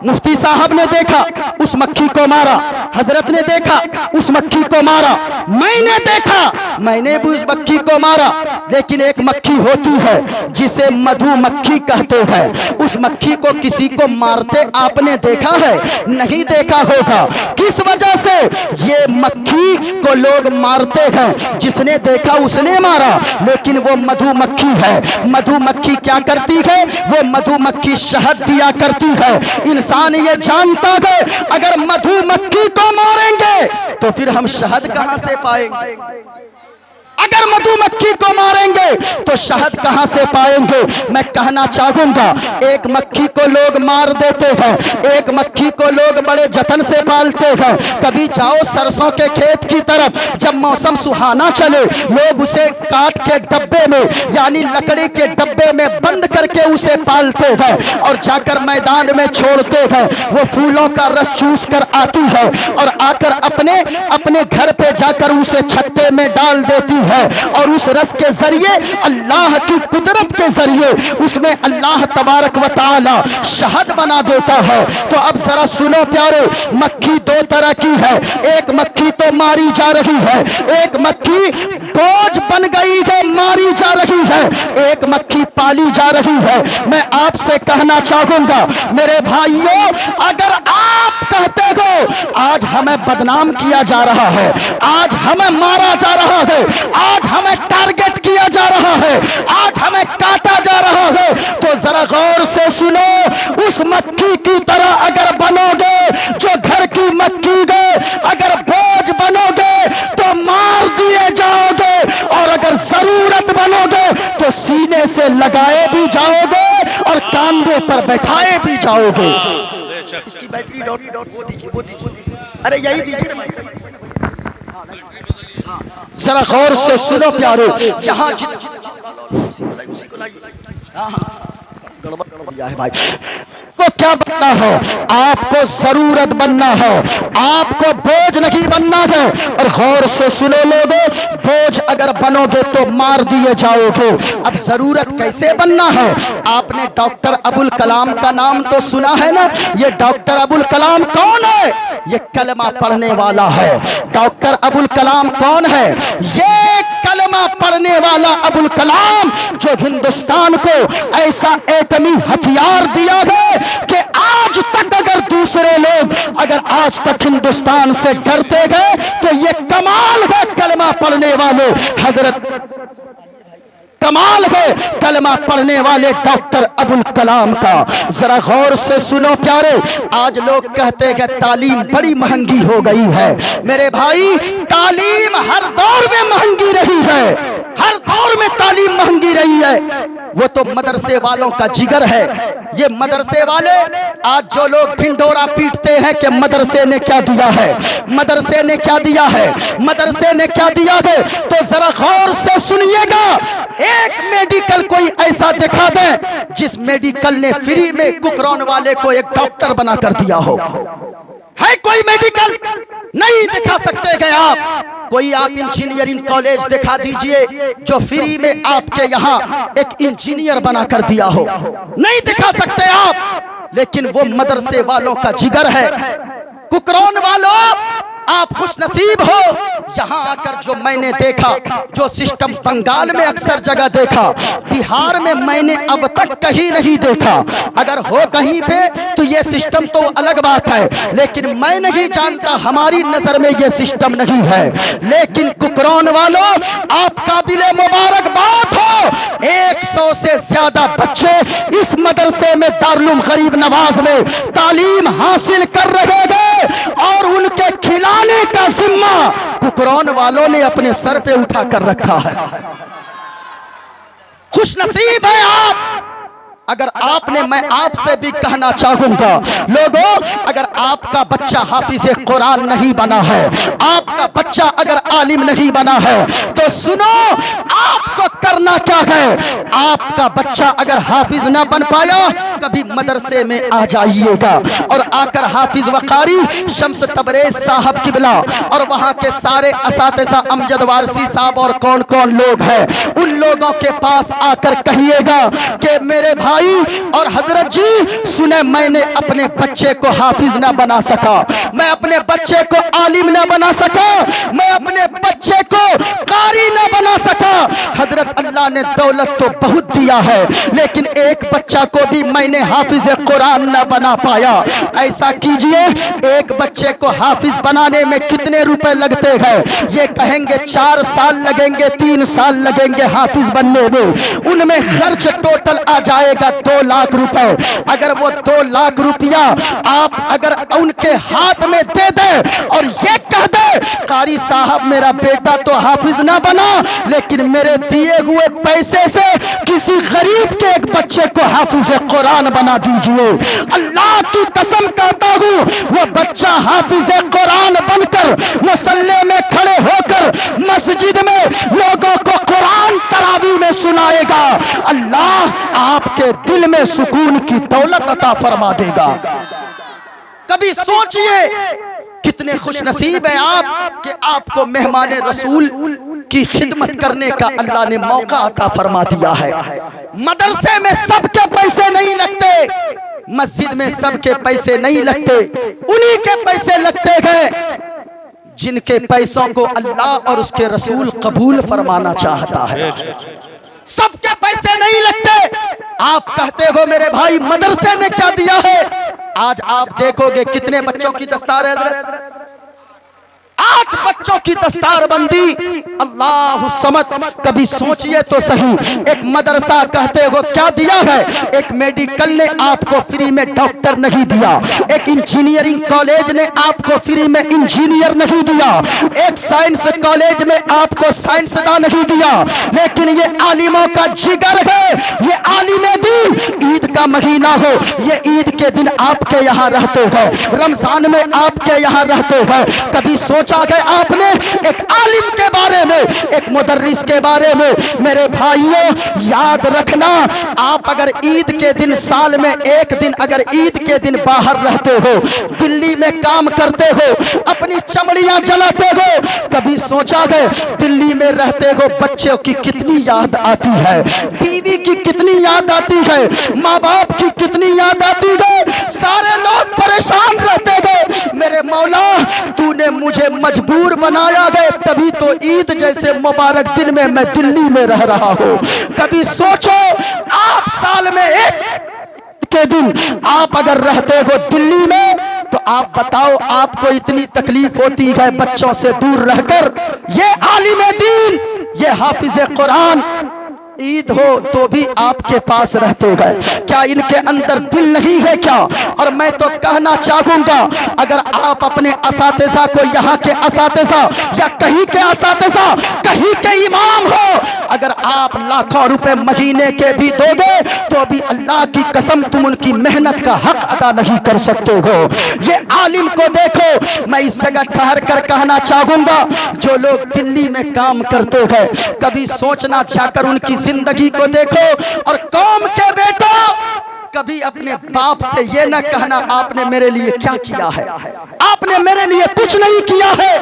मुफ्ती साहब ने देखा, उस मक्खी को मारा। हजरत ने देखा, उस मक्खी को मारा। मैंने देखा, मैंने भी उस मक्खी को मारा। लेकिन एक मक्खी होती है जिसे मधुमक्खी कहते हैं, उस मक्खी को किसी को मारते आपने देखा है? नहीं देखा होगा। किस वजह से? ये मक्खी को लोग मारते हैं, जिसने देखा उसने मारा, लेकिन वो मधुमक्खी है। मधुमक्खी क्या करती है? वो मधुमक्खी शहद दिया करती है। इंसान ये जानता है अगर मधुमक्खी को मारेंगे तो फिर हम शहद कहां से पाएंगे? अगर मधुमक्खी को मारेंगे तो शहद कहां से पाएंगे? मैं कहना चाहूंगा, एक मक्खी को लोग मार देते हैं, एक मक्खी को लोग बड़े जतन से पालते हैं। कभी जाओ सरसों के खेत की तरफ, जब मौसम सुहाना चले लोग उसे काट के डब्बे में यानी लकड़ी के डब्बे में बंद करके उसे पालते हैं और जाकर मैदान में छोड़ते हैं। वो फूलों का रस चूस कर आती है और आकर अपने अपने घर पे जाकर उसे छत्ते में डाल देती है और उस रस के जरिए अल्लाह की कुदरत के जरिए उसमें अल्लाह तबारक व तआला शहद बना देता है। तो अब जरा सुनो प्यारे, मक्खी दो तरह की है। एक मक्खी तो मारी जा रही है, एक मक्खी बोझ बन गई है, मारी जा रही है, एक मक्खी पाली जा रही है। मैं आपसे कहना चाहूंगा मेरे भाइयों, अगर आप कहते हो आज हमें बदनाम किया जा रहा है, आज हमें मारा जा रहा है, आज हमें टारगेट किया जा रहा है, आज हमें काटा जा रहा है, तो जरा गौर से सुनो, उस मक्खी की तरह अगर बनोगे जो घर की मक्खी है, अगर बोझ बनोगे तो मार दिए जाओगे और अगर जरूरत बनोगे तो सीने से लगाए भी जाओगे और कांधे पर बैठाए भी जाओगे। इसकी बैटरी वो दीजिए, अरे यही दीजिए। जरा गौर से सुनो प्यारे, यहाँ भाई को क्या बनना है? आपको जरूरत बनना है, आपको बोझ नहीं बनना है। और गौर से सुनो लोगों, बोझ अगर बनोगे तो मार दिए जाओगे। अब जरूरत कैसे बनना है? आपने डॉक्टर अबुल कलाम का नाम तो सुना है ना? ये डॉक्टर अबुल कलाम कौन है? ये कलमा पढ़ने वाला है। डॉक्टर अबुल कलाम कौन है? ये कलमा पढ़ने वाला अबुल कलाम जो हिंदुस्तान को ऐसा एटमी हथियार दिया है कि आज आज तक अगर दूसरे लोग अगर आज तक हिंदुस्तान से डरते गए तो ये कमाल है कलमा पढ़ने वाले हजरत, कमाल है कलमा पढ़ने वाले डॉक्टर अबुल कलाम का। जरा गौर से सुनो प्यारे, आज लोग कहते हैं कि तालीम बड़ी महंगी हो गई है। मेरे भाई, तालीम हर दौर में महंगी रही है, हर दौर में तालीम महंगी रही है। वो तो मदरसे वालों का जिगर है। ये मदरसे वाले आज जो लोग ढिंढोरा पीटते हैं कि मदरसे ने क्या दिया है, मदरसे ने क्या दिया है, मदरसे ने क्या दिया है, तो जरा गौर से सुनिएगा। एक मेडिकल कोई ऐसा दिखा दे जिस मेडिकल ने फ्री में कुकरौन वाले को एक डॉक्टर बना कर दिया हो। है कोई मेडिकल? नहीं दिखा सकते गए आप। कोई आप इंजीनियरिंग कॉलेज दिखा दीजिए जो फ्री में आपके यहाँ एक इंजीनियर बना कर दिया हो, नहीं दिखा सकते आप। लेकिन वो मदरसे वालों का जिगर है। कुकरौन वालों, आप खुशनसीब हो। यहाँ आकर जो मैंने देखा, जो सिस्टम बंगाल में अक्सर जगह देखा, बिहार में मैंने अब तक कहीं नहीं देखा। अगर हो कहीं पे तो ये सिस्टम तो अलग बात है, लेकिन मैं नहीं जानता, हमारी नजर में ये सिस्टम नहीं है। लेकिन कुकरौन वालों, आप काबिले मुबारकबाद हो। 100 से ज्यादा बच्चे इस मदरसे में दारुल गरीब नवाज में तालीम हासिल कर रहे हैं और उनके खिलाने का जिम्मा कुकरौन वालों ने अपने सर पे उठा कर रखा है। खुशनसीब है आप। अगर आपने, मैं आपसे भी कहना चाहूंगा लोगों, अगर आपका बच्चा हाफिज कुरान नहीं बना है, आपका बच्चा अगर आलिम नहीं बना है, तो सुनो, आपको करना क्या है। आपका बच्चा अगर हाफिज ना बन पाया, कभी मदरसे में आ जाइएगा और आकर हाफिज वकारी शम्स तबरेज साहब किबला और वहां के सारे असातिज़ा अमजद वारसी साहब और कौन कौन लोग हैं, उन लोगों के पास आकर कहिएगा कि मेरे भाई और हजरत जी सुने, मैंने अपने बच्चे को हाफिज ना बना सका, मैं अपने बच्चे को आलिम ना बना सका, मैं अपने बच्चे को कारी ना बना सका। हजरत अल्लाह ने दौलत तो बहुत दिया है, लेकिन एक बच्चा को भी मैंने हाफिज कुरान ना बना पाया। ऐसा कीजिए, एक बच्चे को हाफिज बनाने में कितने रुपए लगते हैं? ये कहेंगे 4 साल लगेंगे, 3 साल लगेंगे हाफिज बनने में। उनमें खर्च टोटल आ जाएगा 2 लाख रुपए। अगर वो 2 लाख रुपया आप अगर उनके हाथ में दे दे और ये कह दे कारी साहब मेरा बेटा तो हाफिज ना बना, लेकिन मेरे दिए हुए पैसे से किसी गरीब के एक बच्चे को हाफिज कुरान बना दीजिए, अल्लाह की कसम कहता हूँ वो बच्चा हाफिज कुरान बनकर मुसल्ले में खड़े होकर मस्जिद में लोगों को कुरान तरावी में सुनाएगा। अल्लाह आपके दिल में सुकून की दौलत अता फरमा देगा। कभी सोचिए कितने खुशनसीब हैं आप कि आपको मेहमान रसूल की खिदमत करने का अल्लाह ने मौका अता फरमा दिया है। मदरसे में सबके पैसे नहीं लगते, मस्जिद में सबके पैसे नहीं लगते, उन्हीं के पैसे लगते हैं जिनके पैसों को अल्लाह और उसके रसूल कबूल फरमाना चाहता है। सबके पैसे नहीं लगते। आप कहते हो मेरे भाई मदरसे ने क्या दिया है, आज आप देखोगे कितने बच्चों की दस्तार है हज़रत, 8 बच्चों की दस्तार बंदी। अल्लाह समद। कभी सोचिए तो सही, एक मदरसा कहते हो क्या दिया है, एक मेडिकल ने आपको फ्री में डॉक्टर नहीं दिया, एक इंजीनियरिंग कॉलेज ने आपको फ्री में इंजीनियर नहीं दिया, एक साइंस कॉलेज में आपको साइंसदान नहीं दिया, लेकिन ये आलिमों का जिगर है। ये आलिमे दीन, ईद का महीना हो, ये ईद के दिन आपके यहाँ रहते हैं, रमजान में आपके यहाँ रहते हैं। कभी सोचा है आपने एक आलिम के बारे में, एक मुदर्रिस के बारे में? मेरे भाइयों याद रखना, आप अगर ईद के दिन साल में एक दिन अगर ईद के दिन बाहर रहते हो, दिल्ली में काम करते हो, अपनी चमड़ियां जलाते हो, कभी सोचा है दिल्ली में रहते हो बच्चों की कितनी याद आती है, बीवी की कितनी याद आती है, माँ बाप की कितनी याद आती है, सारे लोग परेशान रहते थे। मेरे मौला तूने मुझे मजबूर बनाया गए, तभी तो ईद जैसे मुबारक दिन में मैं दिल्ली में रह रहा हूँ। कभी सोचो आप साल में एक के दिन आप अगर रहते हो दिल्ली में, तो आप बताओ आपको इतनी तकलीफ होती है बच्चों से दूर रहकर। ये आलिम दीन, ये हाफिज कुरान, ईद हो तो भी आपके पास रहते गए, क्या इनके अंदर दिल नहीं है क्या? और मैं तो कहना चाहूंगा, अगर आप अपने असातिज़ा को, यहाँ के असातिज़ा या कहीं के असातिज़ा, कहीं के इमाम हो, अगर आप लाखों रुपए महीने के भी दोगे तो भी अल्लाह की कसम तुम उनकी मेहनत का हक अदा नहीं कर सकते हो। ये आलिम को देखो, मैं इस जगह ठहर कर कहना चाहूंगा, जो लोग दिल्ली में काम करते हैं, कभी सोचना चाहकर उनकी जिंदगी को देखो। और कौम के बेटो, कभी अपने बाप से ये न कहना आपने मेरे लिए क्या किया है, आपने मेरे लिए कुछ नहीं किया है,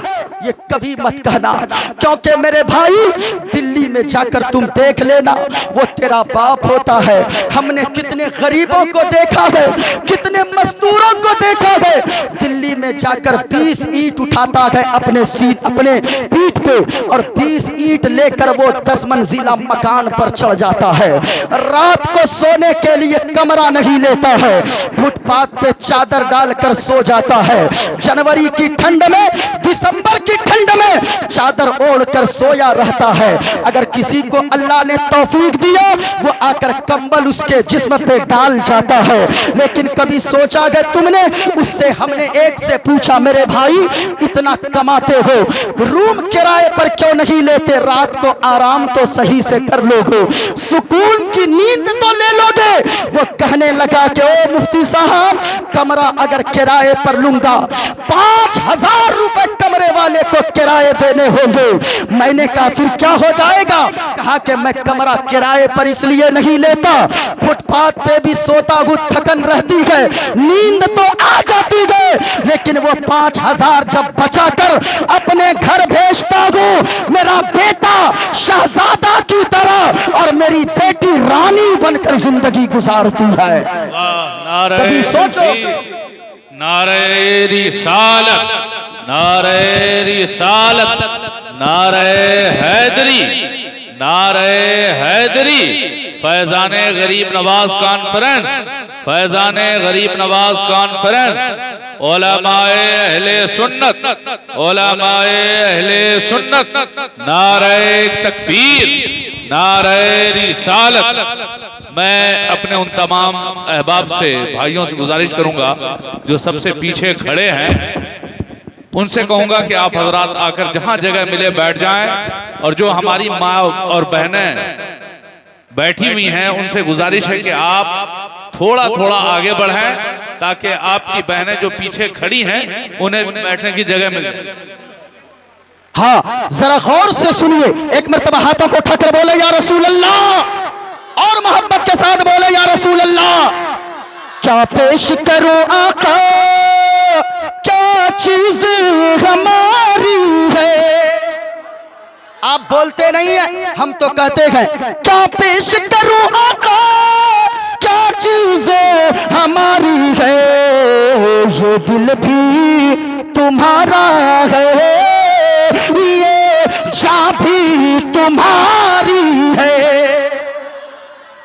ये कभी मत कहना। क्योंकि मेरे भाई, दिल्ली में जाकर तुम देख लेना, वो तेरा बाप होता है। हमने कितने गरीबों को देखा है, कितने मजदूरों को देखा है, दिल्ली में जाकर 20 ईंट उठाता है अपने पीठ पे, और 20 ईंट लेकर वो 10 मंजिला मकान पर चढ़ जाता है। रात को सोने के लिए कमरा नहीं लेता है, फुटपाथ पे चादर डालकर सो जाता है। जनवरी की ठंड में, दिसंबर की ठंड में चादर ओढ़कर सोया रहता है। अगर किसी को अल्लाह ने तौफीक दिया, वो आकर कंबल उसके जिस्म पे डाल जाता है। लेकिन कभी सोचा है तुमने? उससे हमने एक से पूछा, मेरे भाई इतना कमाते हो, रूम किराए पर क्यों नहीं लेते? रात को आराम तो सही से कर लोगे, सुकून की नींद तो ले लोगे। वो कहने लगा कि ओ मुफ्ती साहब, कमरा अगर किराए पर लूंगा 5000 रुपए कमरे वाले को किराए देने होंगे। मैंने कहा फिर क्या हो जाएगा? कहा कि मैं कमरा किराए पर इसलिए नहीं लेता, फुटपाथ पे भी सोता हूँ, थकन रहती है, नींद तो आ जाती है, लेकिन वो 5000 जब बचाकर अपने घर भेजता हूँ, मेरा बेटा शहजादा की तरह और मेरी बेटी रानी बनकर जिंदगी गुजारती है। कभी सोचो, नारे रिसालत, नारे रिसालत, नारे हैदरी, नारे हैदरी, फैजाने गरीब नवाज कॉन्फ्रेंस, फैजाने गरीब नवाज कॉन्फ्रेंस, उलमाए अहले सुन्नत, उलमाए अहले सुन्नत, नारे तकबीर, नारे रिसालत। मैं अपने उन तमाम अहबाब से, भाइयों से गुजारिश करूंगा जो सबसे पीछे खड़े हैं, उनसे कहूंगा कि आप हजरात आकर जहां जगह मिले बैठ जाएं। और जो हमारी माँ और बहनें बैठी हुई हैं, उनसे गुजारिश है कि आप थोड़ा थोड़ा आगे बढ़ें, ताकि आपकी बहनें जो पीछे खड़ी हैं उन्हें बैठने की जगह मिले। हाँ, जरा गौर से सुनिए, एक मर्तबा हाथों को उठाकर बोले या रसूल अल्लाह, और मोहब्बत के साथ बोले या रसूल अल्लाह। क्या पेश करूं आका, क्या चीज हमारी है? आप बोलते नहीं है, हम तो कहते हैं क्या पेश करूं आका, क्या चीज हमारी है? ये दिल भी तुम्हारा है, ये जान भी तुम्हारी है।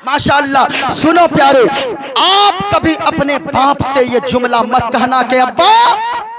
माशाअल्लाह। सुनो प्यारे, आप कभी अपने बाप से ये जुमला मत कहना कि अब्बा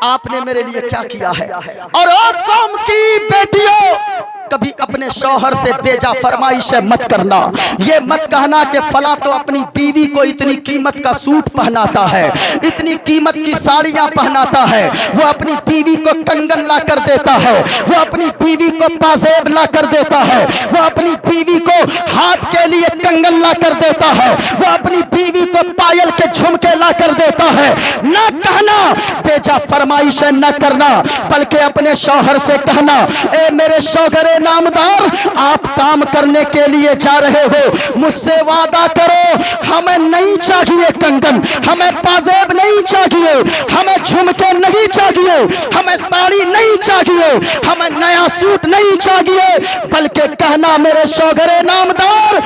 आपने मेरे लिए क्या किया है। और कौम की बेटियों, कभी अपने शौहर से बेजा फरमाइश मत करना। ये मत कहना कि फला तो अपनी बीवी को इतनी कीमत का सूट पहनाता है, इतनी कीमत की साड़ियां पहनाता है, वो अपनी बीवी को कंगन ला कर देता है, वो अपनी बीवी को पाजेब ला कर देता है, वो अपनी बीवी को हाथ के लिए कंगन ला कर देता है, वो अपनी बीवी को पायल के झुमके ला कर देता है। न कहना, बेजा फरमाइश न करना, बल्कि अपने शौहर से कहना, ए मेरे शौहर नामदार, आप काम करने के लिए जा रहे हो, मुझसे वादा करो, हमें नहीं चाहिए कंगन, हमें पाजेब नहीं चाहिए, हमें झुमके नहीं चाहिए, हमें साड़ी नहीं चाहिए, हमें नया सूट नहीं चाहिए, बल्कि कहना मेरे शौहर नामदार,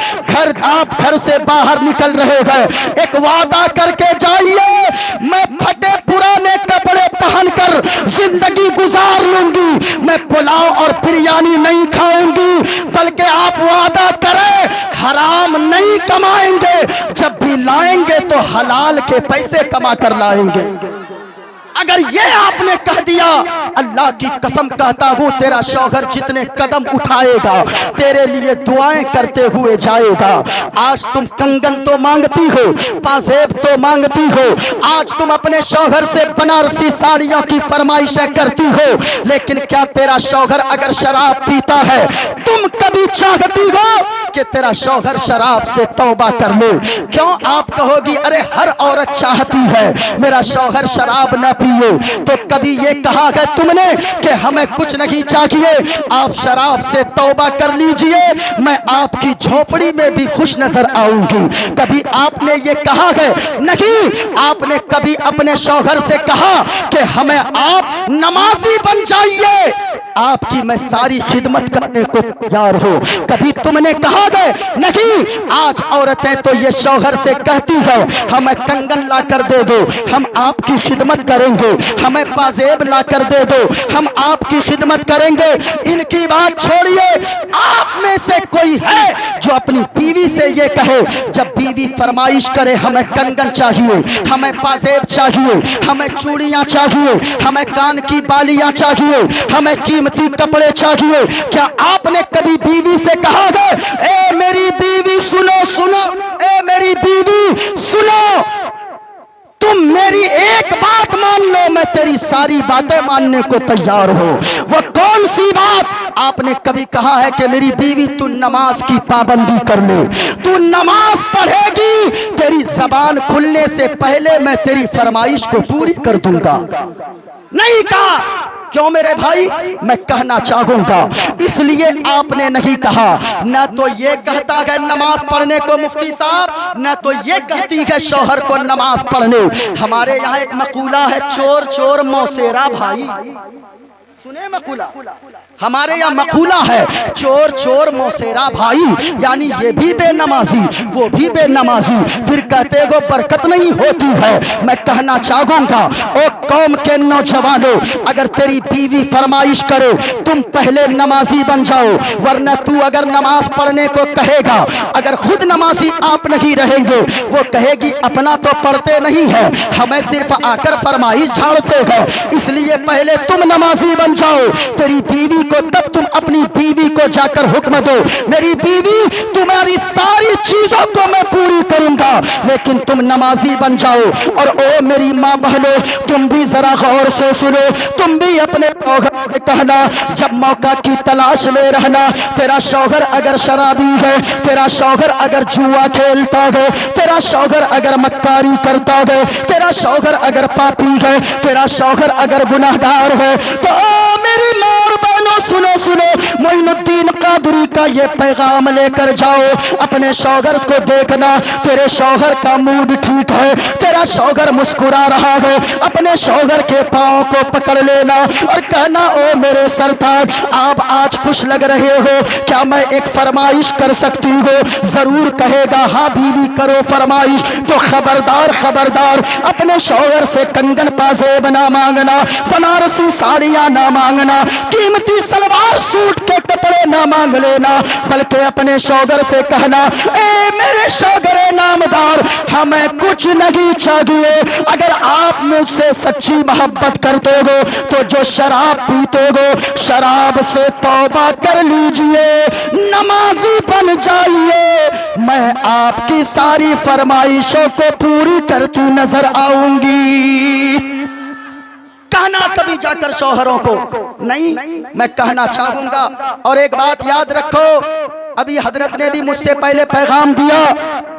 आप घर से बाहर निकल रहे हैं, एक वादा करके जाइए, मैं फटे पुराने कपड़े पहनकर जिंदगी गुजार लूंगी, मैं पुलाव और बिरयानी नहीं खाऊंगी, बल्कि आप वादा करें हराम नहीं कमाएंगे, जब भी लाएंगे तो हलाल के पैसे कमा कर लाएंगे। अगर ये आपने कह दिया, अल्लाह की कसम कहता हूँ तेरा शौहर जितने कदम उठाएगा तेरे लिए दुआएं करते हुए जाएगा। आज तुम कंगन तो मांगती हो, पाजेब तो मांगती हो, आज तुम अपने शौहर से बनारसी साड़ियों की फरमाइशें करती हो, लेकिन क्या तेरा शौहर अगर शराब पीता है तुम कभी चाहती हो कि तेरा शौहर शराब से तौबा कर ले? क्यों आप कहोगी अरे हर औरत चाहती है मेरा शौहर शराब न पिए, तो कभी ये कहा है तुमने कि हमें कुछ नहीं चाहिए, आप शराब से तौबा कर लीजिए, मैं आपकी झोपड़ी में भी खुश नजर आऊंगी? कभी आपने ये कहा है? नहीं। आपने कभी अपने शौहर से कहा कि हमें आप नमाजी बन जाइए, आपकी मैं सारी खिदमत करने को तैयार हो? कभी तुमने कहा है? नहीं। आज औरतें तो ये शौहर से कहती है हमें कंगन ला कर दे दो, हम आपकी खिदमत करेंगे, हमें पाजेब ला कर दे दो, हम आपकी खिदमत करेंगे। इनकी बात छोड़िए, आप में से कोई है जो अपनी बीवी से ये कहे, जब बीवी फरमाइश करे हमें कंगन चाहिए, हमें पाजेब चाहिए, हमें चूड़ियां चाहिए, हमें कान की बालियां चाहिए, हमें कीमती कपड़े चाहिए, क्या आपने कभी बीवी से कहा है ए मेरी बीवी सुनो सुनो, ए मेरी बीवी सुनो, तुम मेरी एक बात मान लो मैं तेरी सारी बातें मानने को तैयार हो? वो कौन सी बात? आपने कभी कहा है कि मेरी बीवी तू नमाज की पाबंदी कर ले, तू नमाज पढ़ेगी, तेरी जबान खुलने से पहले मैं तेरी फरमाइश को पूरी कर दूंगा? नहीं कहा। क्यों मेरे भाई? मैं कहना चाहूंगा इसलिए आपने नहीं कहा। न तो ये कहता है नमाज पढ़ने को मुफ्ती साहब, न तो ये कहती है शौहर को नमाज पढ़ने। हमारे यहाँ एक मकूला है, चोर चोर मौसेरा भाई, सुने मकूला? हमारे यहाँ मकूला है चोर चोर मौसेरा भाई, यानी ये भी बेनमाजी वो भी बेनमाजी, फिर कहते हो बरकत नहीं होती है। मैं कहना चाहूंगा ओ कौम के नौजवानों, अगर तेरी बीवी फरमाइश करे तुम पहले नमाजी बन जाओ, वरना तू अगर नमाज पढ़ने को कहेगा, अगर खुद नमाजी आप नहीं रहेंगे, वो कहेगी अपना तो पढ़ते नहीं है, हमें सिर्फ आकर फरमाइश झाड़ते हैं, इसलिए पहले तुम नमाजी बन जाओ। तेरी बीवी को तब तुम अपनी बीवी को जाकर हुक्म दो, मेरी बीवी तुम्हारी सारी चीजों को मैं पूरी करूंगा, लेकिन तुम नमाजी बन जाओ। और ओ मेरी माँ बहनों, तुम भी जरा गौर से सुनो, तुम भी अपने शौहर से कहना, जब मौका की तलाश में रहना, तेरा शौहर अगर शराबी है, तेरा शौहर अगर जुआ खेलता है, तेरा शौहर अगर मक्कारी करता है, तेरा शौहर अगर पापी है, तेरा शौहर अगर गुनाहगार है, तो मेरी माँ और बहनों सुनो सुनो, मोइनुद्दीन कादरी का ये पैगाम लेकर जाओ, अपने शौहर को देखना, तेरे शौहर का मूड ठीक है, तेरा शौहर मुस्कुरा रहा है, अपने शौहर के पांव को पकड़ लेना और कहना ओ मेरे सरताज आप आज खुश लग रहे हो, क्या मैं एक फरमाइश कर सकती हूँ? जरूर कहेगा हाँ बीवी करो फरमाइश। तो खबरदार खबरदार, अपने शौहर से कंगन पाजेब ना मांगना, बनारसी साड़ियां ना मांगना, कीमती सलवार सूट के कपड़े ना मांग लेना, बल्कि अपने शौहर से कहना ए मेरे शौहर नामदार हमें कुछ नहीं चाहिए, अगर आप मुझसे सच्ची मोहब्बत करते हो तो जो शराब पीते हो शराब से तौबा कर लीजिए, नमाजी बन जाइए, मैं आपकी सारी फरमाइशों को पूरी करती नजर आऊंगी। कहना कभी जाकर शौहरों को नहीं, मैं कहना चाहूंगा। और एक बात याद रखो, अभी हजरत ने भी मुझसे पहले पैगाम दिया,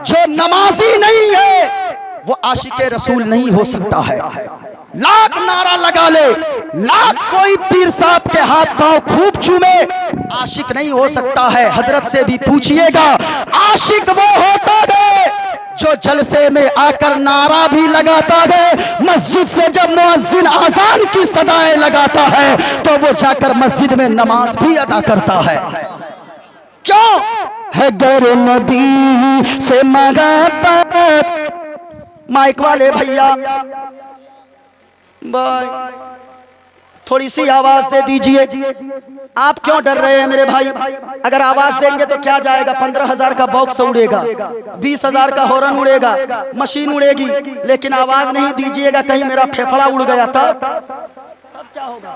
जो नमाजी नहीं है वो आशिके रसूल नहीं हो सकता है। लाख नारा लगा ले, लाख कोई पीर साहब के हाथ पांव खूब चूमे, आशिक नहीं हो सकता है। हजरत से भी पूछिएगा, आशिक वो होता है जो जलसे में आकर नारा भी लगाता है, मस्जिद से जब मुअज्जिन आजान की सदाएं लगाता है तो वो जाकर मस्जिद में नमाज भी अदा करता है। क्यों है गर नबी से मांगा, माइक वाले भैया भाई थोड़ी सी आवाज दे दीजिए। आप क्यों डर रहे हैं मेरे भाई? अगर आवाज देंगे तो क्या जाएगा? 15,000 का बॉक्स उड़ेगा, 20,000 का हॉर्न उड़ेगा, मशीन उड़ेगी, लेकिन आवाज नहीं दीजिएगा। कहीं मेरा फेफड़ा उड़ गया तब क्या होगा?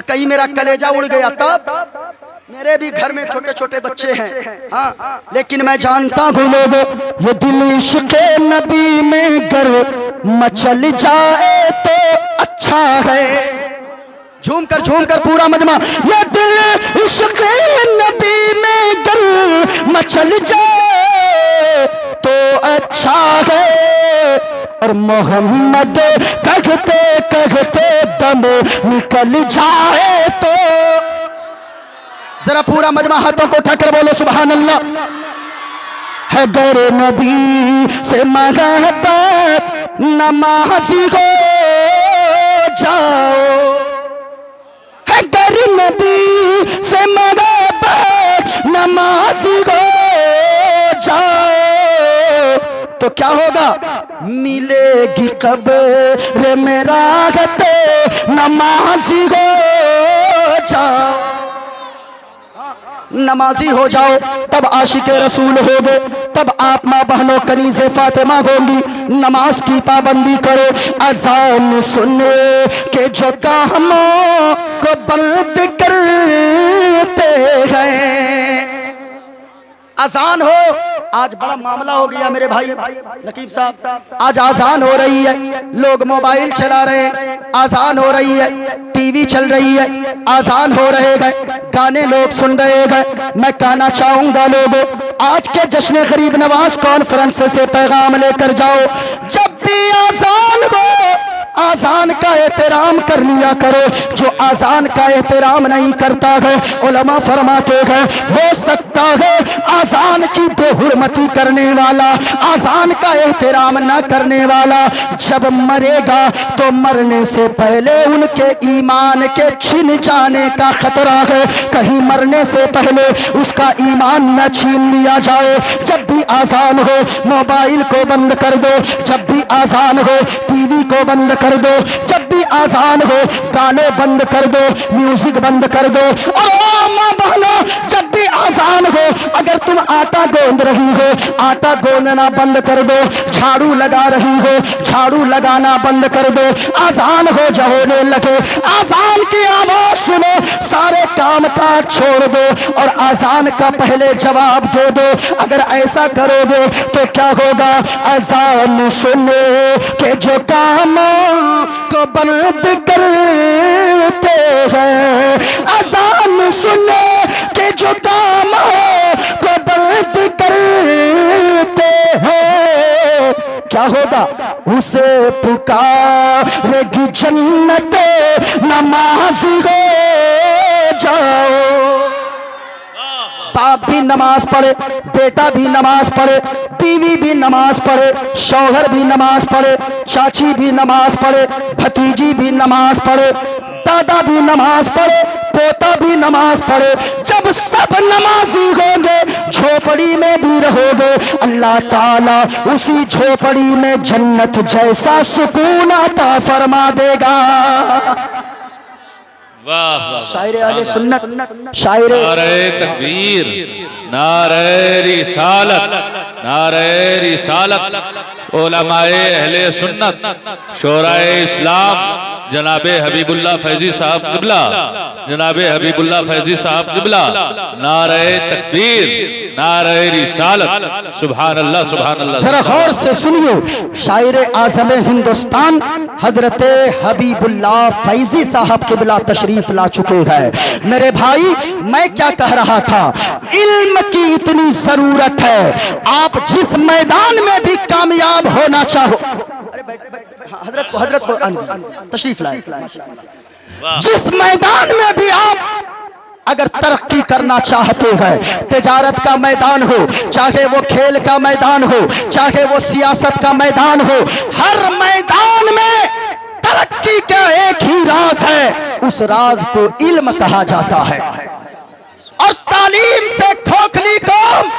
कहीं मेरा कलेजा उड़ गया तब? मेरे भी घर में छोटे छोटे बच्चे हैं, हाँ, लेकिन मैं जानता हूँ लोगों, ये दिल इश्क़ नबी में गर मचल जाए तो अच्छा है। झूम कर पूरा मजमा, ये दिल इश्क़ नबी में गर मचल जाए तो अच्छा है। और मोहम्मद कहते कहते दम निकल जाए तो, जरा पूरा मजमा हाथों को उठाकर बोलो सुभान अल्लाह। है गैर नबी से मोहब्बत नमाज़ी हो जाओ, है गैर नबी से मोहब्बत नमाज़ी हो जाओ तो क्या होगा? मिलेगी कब्र में राहत नमाज़ी हो जाओ। नमाजी हो जाओ तब आशिके रसूल होगे, तब आप माँ बहनों कनीज़े फातिमा होंगी। नमाज की पाबंदी करो, अज़ान सुनने के जो कामों को बंद करते हैं। अजान हो, आज बड़ा मामला हो गया मेरे भाई नकीब साहब, आज आजान हो रही है, लोग मोबाइल चला रहे हैं, आजान हो रही है, टीवी चल रही है, आजान हो रहे हैं, गाने लोग सुन रहे हैं। मैं कहना चाहूंगा लोगों, आज के जश्न गरीब नवाज कॉन्फ्रेंस से पैगाम लेकर जाओ, जब भी आजान हो आजान का एहतराम कर लिया करो। जो आजान का एहतराम नहीं करता है, उलमा फरमाते हैं हो सकता है आजान की बेहुरमती करने वाला, आजान का एहतराम न करने वाला जब मरेगा तो मरने से पहले उनके ईमान के छिन जाने का खतरा है। कहीं मरने से पहले उसका ईमान न छीन लिया जाए। जब भी आजान हो मोबाइल को बंद कर दो, जब भी आजान हो टीवी को बंद कर दो, जब भी आजान हो गाने बंद कर दो, म्यूजिक बंद कर दो। और ओ माँ बहनों, जब भी आजान हो अगर तुम आटा गोंद रही हो, आटा गोंदना बंद कर दो। झाड़ू लगा रही हो, झाड़ू लगाना बंद कर दो। आजान हो जो होने लगे, आजान की आवाज सुनो, सारे काम काज छोड़ दो और आजान का पहले जवाब दे दो। अगर ऐसा करोगे तो क्या होगा? आजान सुनो के जो काम को बंद करते हैं, अजान सुने के जो काम को बंद करते हैं, क्या होगा? उसे पुकारेगी जन्नत नमाज़ी हो जाओ। बाप भी नमाज पढ़े, बेटा भी नमाज पढ़े, बीवी भी नमाज पढ़े, शौहर भी नमाज पढ़े, चाची भी नमाज पढ़े, भतीजी भी नमाज पढ़े, दादा भी नमाज पढ़े, पोता भी नमाज पढ़े। जब सब नमाजी होंगे झोपड़ी में भी रहोगे, अल्लाह ताला उसी झोपड़ी में जन्नत जैसा सुकून अता फरमा देगा। शायरे अहले सुन्नत, शायरे नारे तकबीर, नारे रिसालत, नारे रिसालत, उलमाए अहले सुन्नत, शोराए इस्लाम, जनाबे हबीबुल्लाह फैजी साहब क़िबला, जनाबे हबीबुल्लाह फैजी साहब क़िबला, नारे तकबीर, नारे रिसालत, सुभान अल्लाह सुभान अल्लाह। जरा गौर से सुनिए, शायरे आज़म हिंदुस्तान हजरत हबीबुल्लाह फैजी साहब क़िबला तशरीफ ला चुके हैं। मेरे भाई, मैं क्या कह रहा था, इल्म की इतनी जरूरत है। आप जिस मैदान में भी कामयाब होना चाहो, अरे हजरत को तशरीफ लाए, जिस मैदान में भी आप अगर तरक्की करना चाहते हैं, तिजारत का मैदान हो, चाहे वो खेल का मैदान हो, चाहे वो सियासत का मैदान हो, हर मैदान में तरक्की का एक ही राज है, उस राज को इल्म कहा जाता है। और तालीम से खोखली कौम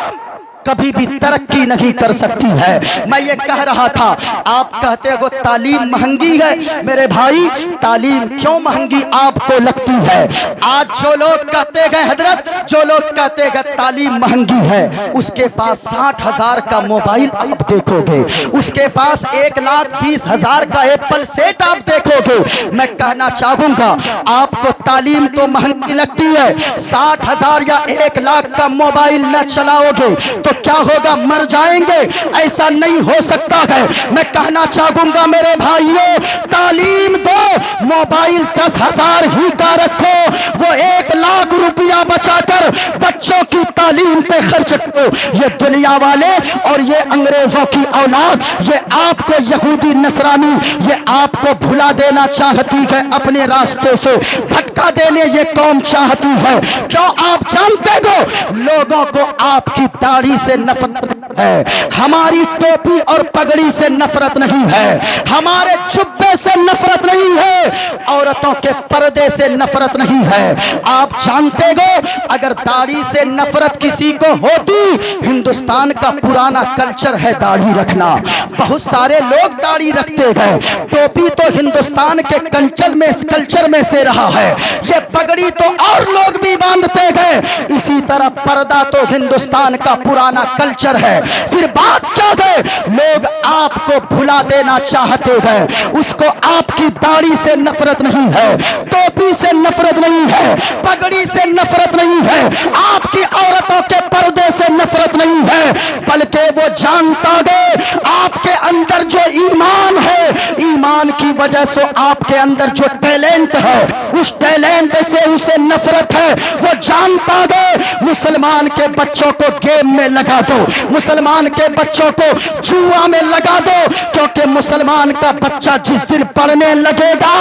कभी भी तरक्की नहीं कर सकती है। मैं ये कह रहा था, आप कहते हो तालीम महंगी है। मेरे भाई, तालीम क्यों महंगी आपको लगती है? आज जो लोग कहते हैं हजरत, जो लोग कहते हैं तालीम महंगी है, उसके पास 60,000 का मोबाइल आप देखोगे, उसके पास 1,20,000 का एप्पल सेट आप देखोगे। मैं कहना चाहूंगा, आपको तालीम तो महंगी लगती है, 60,000 या 1,00,000 का मोबाइल न चलाओगे तो क्या होगा? मर जाएंगे। ऐसा नहीं हो सकता है। मैं कहना चाहूंगा मेरे भाइयों, तालीम दो, मोबाइल 10,000 ही का रखो, वो 1,00,000 रुपया बचाकर बच्चों की तालीम पे खर्च करो। ये दुनिया वाले और ये अंग्रेजों की औलाद, ये आपको यहूदी नसरानी, ये आपको भुला देना चाहती है, अपने रास्ते से भटका देने ये कौम चाहती है। क्यों? आप जानते हो लोगों को आपकी दाढ़ी से नफरत है, हमारी टोपी और पगड़ी से नफरत नहीं है, हमारे जुब्बे से नफरत नहीं है, औरतों के पर्दे से नफरत नहीं है। आप जानते हो अगर दाढ़ी से नफरत किसी को होती, हिंदुस्तान का पुराना कल्चर है दाढ़ी रखना, बहुत सारे लोग दाढ़ी रखते हैं, टोपी तो हिंदुस्तान के कल्चर में से रहा है, ये पगड़ी तो और लोग भी बांधते हैं, इसी तरह पर्दा तो हिंदुस्तान का पुराना कल्चर है। फिर बात क्या है? लोग आपको भुला देना चाहते हैं। उसको आपकी दाढ़ी से नफरत नहीं है, टोपी से नफरत नहीं है, पगड़ी से नफरत नहीं है, आपकी औरतों के पर्दे से नफरत नहीं है, बल्कि वो जानता है आपके अंदर जो ईमान है, ईमान की वजह से आपके अंदर जो टैलेंट है, उस टैलेंट से उसे नफरत है। वो जानता है मुसलमान के बच्चों को गेम में लगा दो, मुसलमान के बच्चों को जुआ में लगा दो, क्योंकि मुसलमान का बच्चा जिस दिन पढ़ने लगेगा,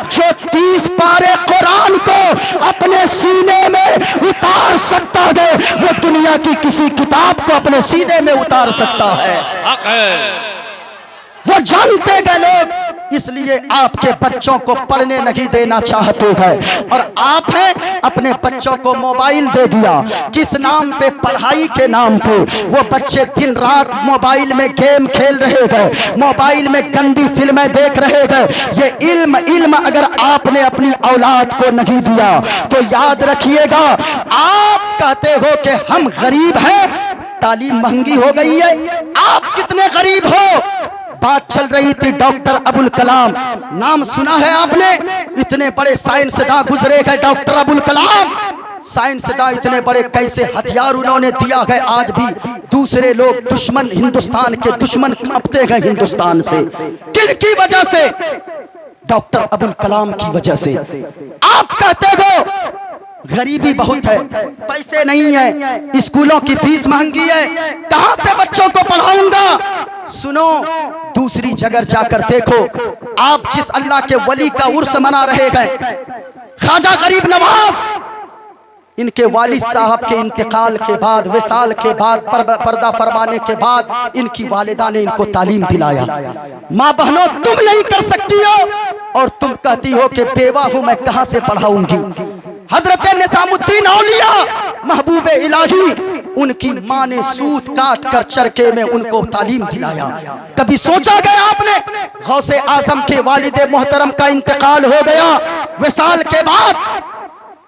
जो 30 पारे कुरान को अपने सीने में उतार सकता है, वो दुनिया की किसी किताब को अपने सीने में उतार सकता है। वो जानते गए लोग, इसलिए आपके बच्चों को पढ़ने नहीं देना चाहते हैं। और आप हैं अपने बच्चों को मोबाइल दे दिया, किस नाम पे? पढ़ाई के नाम पे। वो बच्चे दिन रात मोबाइल में गेम खेल रहे हैं, मोबाइल में गंदी फिल्में देख रहे हैं। ये इल्म अगर आपने अपनी औलाद को नहीं दिया तो याद रखिएगा, आप कहते हो कि हम गरीब हैं, तालीम महंगी हो गई है। आप कितने गरीब हो? बात चल रही थी डॉक्टर अबुल कलाम, नाम सुना है आपने? इतने बड़े साइंसदान गुजरे गए डॉक्टर अबुल कलाम, साइंसदान इतने बड़े, कैसे हथियार उन्होंने दिया है। आज भी दूसरे लोग दुश्मन, हिंदुस्तान के दुश्मन कांपते हैं हिंदुस्तान से। किन की वजह से? डॉक्टर अबुल कलाम की वजह से। आप कहते हो गरीबी बहुत है, पैसे नहीं है, स्कूलों की फीस महंगी है, कहां से बच्चों को पढ़ाऊंगा? सुनो, दूसरी जगह जाकर देखो, आप जिस अल्लाह के वली का उर्स मना रहे हैं, ख्वाजा गरीब नवाज, इनके वालिद साहब के इंतकाल के बाद, विसाल के बाद, पर्दा फरमाने के बाद इनकी वालिदा ने इनको तालीम दिलाया। माँ बहनों, तुम नहीं कर सकती हो और तुम कहती हो कि बेवा हूं मैं, कहां से पढ़ाऊंगी? हजरत निजामुद्दीन औलिया महबूब इलाही, उनकी माँ ने सूत काट कर चरखे में उनको तालीम दिलाया। कभी सोचा गया आपने? गौसे आजम के वालिदे मोहतरम का इंतकाल हो गया, विसाल के बाद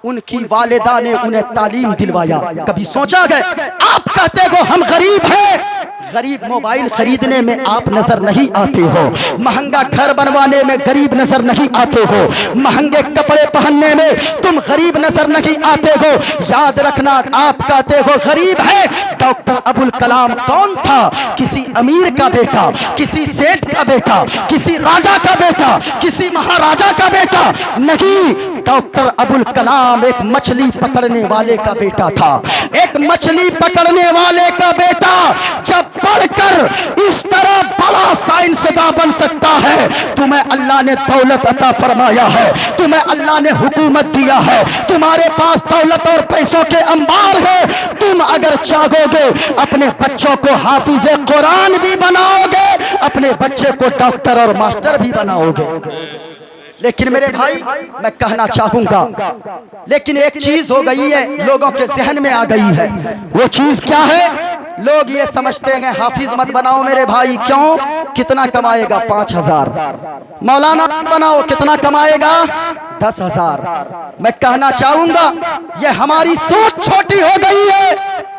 उनकी वालिदा ने उन्हें तालीम दिलवाया। कभी सोचा गया? आप कहते हो हम गरीब हैं, गरीब मोबाइल खरीदने में आप नजर नहीं आते हो, महंगा घर बनवाने में गरीब नजर नहीं आते हो, महंगे कपड़े पहनने में तुम गरीब नजर नहीं आते हो। याद रखना, आप कहते हो गरीब है। डॉक्टर अबुल कलाम कौन था? किसी अमीर का बेटा, किसी सेठ का बेटा, किसी राजा का बेटा, किसी महाराजा का बेटा नहीं। डॉक्टर अबुल कलाम एक मछली पकड़ने वाले का बेटा था, एक मछली पकड़ने वाले का बेटा जब पढ़कर इस तरह बड़ा साइंसदान बन सकता है, तुम्हें अल्लाह ने दौलत अता फरमाया है, तुम्हें अल्लाह ने हुकूमत दिया है, तुम्हारे पास दौलत और पैसों के अंबार है। तुम अगर चाहोगे अपने बच्चों को हाफिज कुरान भी बनाओगे, अपने बच्चे को डॉक्टर और मास्टर भी बनाओगे। लेकिन मेरे भाई मैं कहना चाहूंगा, लेकिन एक चीज हो गई है, लोगों के जहन में आ गई है। वो चीज क्या है? लोग ये समझते हैं हाफिज मत बनाओ मेरे भाई। क्यों? कितना कमाएगा? 5,000। मौलाना बनाओ, कितना कमाएगा? 10,000। मैं कहना चाहूंगा ये हमारी सोच छोटी हो गई है।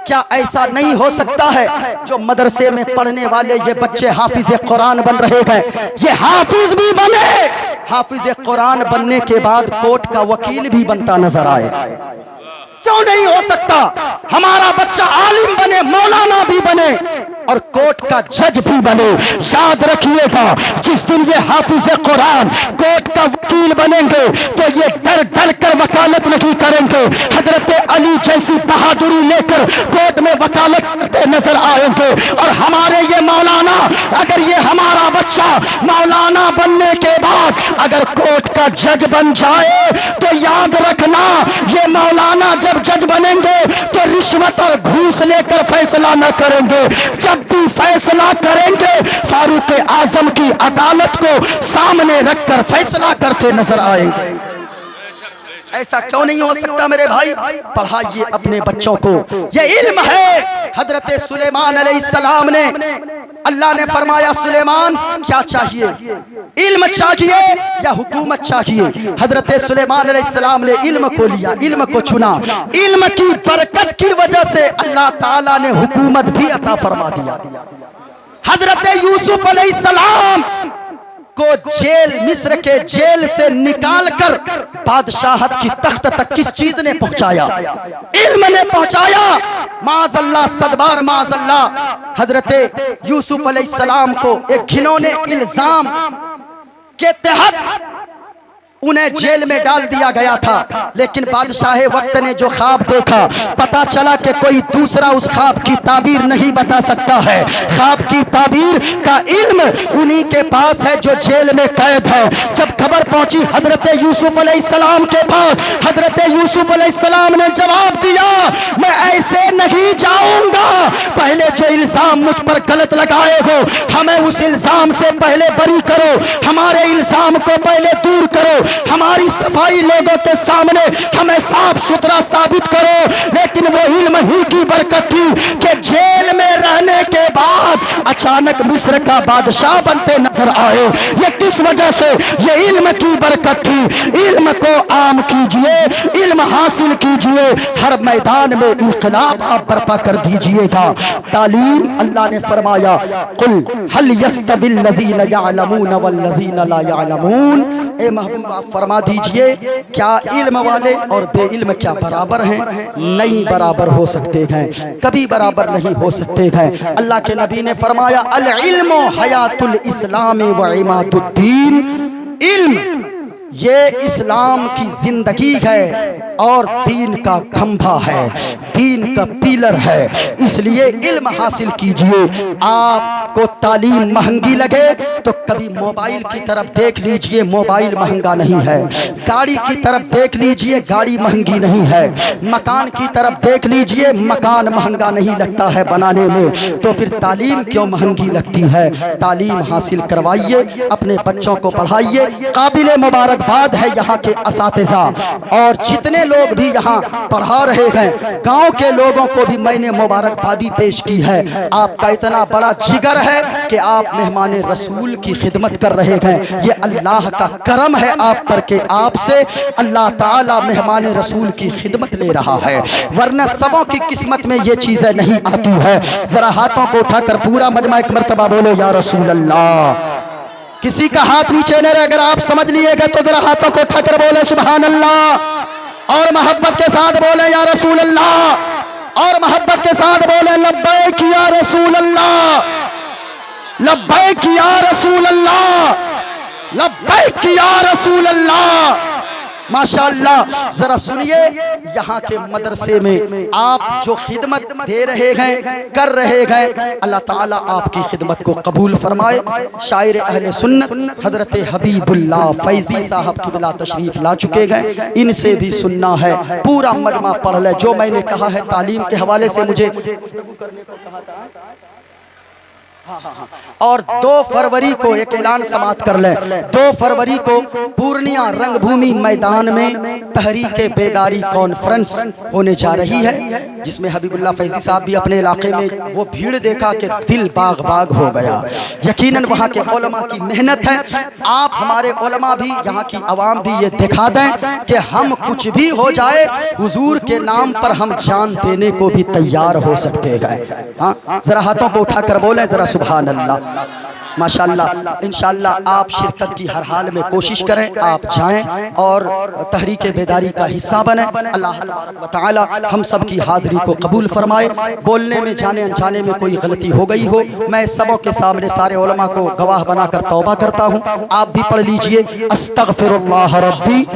क्या ऐसा नहीं हो सकता है जो मदरसे में पढ़ने वाले ये बच्चे हाफिज कुरान बन रहे हैं, ये हाफिज भी बने, हाफिज कुरान बनने के बाद कोर्ट का वकील भी बनता नजर आए? क्यों नहीं हो सकता? हमारा बच्चा आलिम बने, मौलाना भी बने और कोर्ट का जज भी बने। याद रखिएगा, जिस दिन ये हाफिज कुरान कोर्ट का वकील बनेंगे तो ये डर डर कर वकालत नहीं करेंगे। हजरत अली जैसी बहादुरी लेकर कोर्ट में वकालत करते नजर आएंगे। और हमारे ये मौलाना, अगर ये हमारा बच्चा मौलाना बनने के बाद अगर कोर्ट का जज बन जाए तो याद रखना, ये मौलाना जब जज बनेंगे तो रिश्वत और घूस लेकर फैसला न करेंगे। जब भी फैसला करेंगे फारूक आजम की अदालत को सामने रखकर फैसला करते नजर आएंगे। ऐसा क्यों नहीं हो सकता मेरे भाई? पढ़ाइए अपने बच्चों को, ये इल्म है। हजरत सुलेमान अलैहिस्सलाम ने, अल्लाह ने फरमाया सुलेमान क्या चाहिए, इल्म चाहिए या हुकूमत चाहिए? हजरत सुलेमान अलैहिस्सलाम ने इल्म को लिया, इल्म को चुना। इल्म की बरकत की वजह से अल्लाह ताला ने हुकूमत भी अता फरमा दिया। हजरत यूसुफ अलैहिस्सलाम को जेल, मिस्र के जेल से निकालकर बादशाहत की तख्त तक किस चीज ने पहुंचाया? इल्म ने पहुंचाया। माज़अल्लाह, सदबार माज़अल्लाह, हजरत यूसुफ अलैहिस्सलाम को एक घिनौने इल्जाम के तहत उन्हें जेल में डाल दिया गया था। लेकिन बादशाह वक्त ने जो ख्वाब देखा, पता चला कि कोई दूसरा उस ख्वाब की ताबीर नहीं बता सकता है। ख्वाब की ताबीर का इल्म उन्हीं के पास है जो जेल में कैद है। जब खबर पहुंची हजरत यूसुफ अलैहिस्सलाम के पास, हजरत यूसुफ अलैहिस्सलाम ने जवाब दिया, मैं ऐसे नहीं जाऊंगा। पहले जो इल्जाम मुझ पर गलत लगाए हो, हमें उस इल्जाम से पहले बरी करो, हमारे इल्जाम को पहले दूर करो, हमारी सफाई लोगों के सामने हमें साफ सुथरा साबित करो। लेकिन वो इल्म ही की बरकत थी कि जेल में रहने के बाद अचानक मिस्र का बादशाह बनते नजर आए। ये किस वजह से? ये इल्म की बरकत थी। इल्म को आम कीजिए, इल्म हासिल कीजिए, हर मैदान में इंकलाब आप बर्पा कर दीजिएगा। तालीम, अल्लाह ने फरमाया कुल हल यस्तविल लज़ीना यअलमून वल्लज़ीना ला यअलमून। ए महबूब आप फरमा दीजिए, क्या इल्म वाले और बेइल्म क्या बराबर हैं? नहीं बराबर हो सकते हैं, कभी बराबर नहीं हो सकते हैं। अल्लाह के नबी ने फरमाया अल इल्मु हयातुल इस्लाम व इमादुद्दीन। इल्म ये इस्लाम की जिंदगी है और दीन का खंभा है, दीन का पिलर है। इसलिए इल्म हासिल कीजिए। आपको तालीम महंगी लगे तो कभी मोबाइल की तरफ देख लीजिए, मोबाइल महंगा नहीं है। गाड़ी की तरफ देख लीजिए, गाड़ी महंगी नहीं है। मकान की तरफ देख लीजिए, मकान महंगा नहीं लगता है बनाने में। तो फिर तालीम क्यों महंगी लगती है? तालीम हासिल करवाइए, अपने बच्चों को पढ़ाइए। काबिल मुबारकबाद है यहाँ के असातिज़ा और जितने लोग भी यहाँ पढ़ा रहे हैं। गांव के लोगों को भी मैंने मुबारकबादी पेश की है। आपका इतना बड़ा जिगर है कि आप मेहमान रसूल की खिदमत कर रहे हैं। ये अल्लाह का करम है आप पर के आपसे अल्लाह ताला मेहमान रसूल की खिदमत ले रहा है, वरना सबों की किस्मत में ये चीजें नहीं आती है। जरा हाथों को उठाकर पूरा मजमा एक मर्तबा बोलो या रसूल अल्लाह। किसी का हाथ नीचे न रहे। अगर आप समझ लिएगा तो जरा हाथों को उठाकर बोले सुभान अल्लाह और मोहब्बत के साथ बोले या रसूल अल्लाह और मोहब्बत के साथ बोले लब्बैक या रसूल अल्लाह, लब्बैक या रसूल अल्लाह, लब्बैक या रसूल अल्लाह। माशाअल्लाह। जरा सुनिए, यहाँ के मदरसे में आप जो खिदमत दे रहे हैं, कर रहे हैं, अल्लाह ताला आपकी खिदमत को कबूल फरमाए। शायर अहले सुन्नत हजरत हबीबुल्लाह फैजी साहब की बिला तशरीफ ला चुके हैं, इनसे भी सुनना है। पूरा मजमा पढ़ ले। जो मैंने कहा है तालीम के हवाले से मुझे गुफ्तगू करने को कहा था। और 2 फरवरी को एक ऐलान समाप्त कर ले, 2 फरवरी को पूर्णिया रंगभूमि मैदान में तहरीके बेदारी कॉन्फ्रेंस होने जा रही है, जिसमें हबीबुल्लाह फैजी साहब भी अपने इलाके में वो भीड़ देखा कि दिल बाग बाग हो गया। यकीनन वहाँ के उलमा की मेहनत है। आप हमारे उलमा भी, यहाँ की आवाम भी ये दिखा दें कि हम कुछ भी हो जाए हुजूर के नाम पर हम जान देने को भी तैयार हो सकते हैं। हाँ, जरा हाथों को उठाकर बोले जरा सुभान अल्लाह, माशाअल्लाह। इंशाअल्लाह आप शिरकत की हर हाल में कोशिश करें, आप जाएं और तहरीके बेदारी का हिस्सा बने। अल्लाह तबारक व तआला हम सब की हाज़िरी को कबूल फरमाए। बोलने में जाने अनजाने में कोई गलती हो गई हो, मैं सबों के सामने सारे उलमा को गवाह बनाकर तौबा करता हूँ। आप भी पढ़ लीजिए, अस्तगफिरुल्लाह रब्बी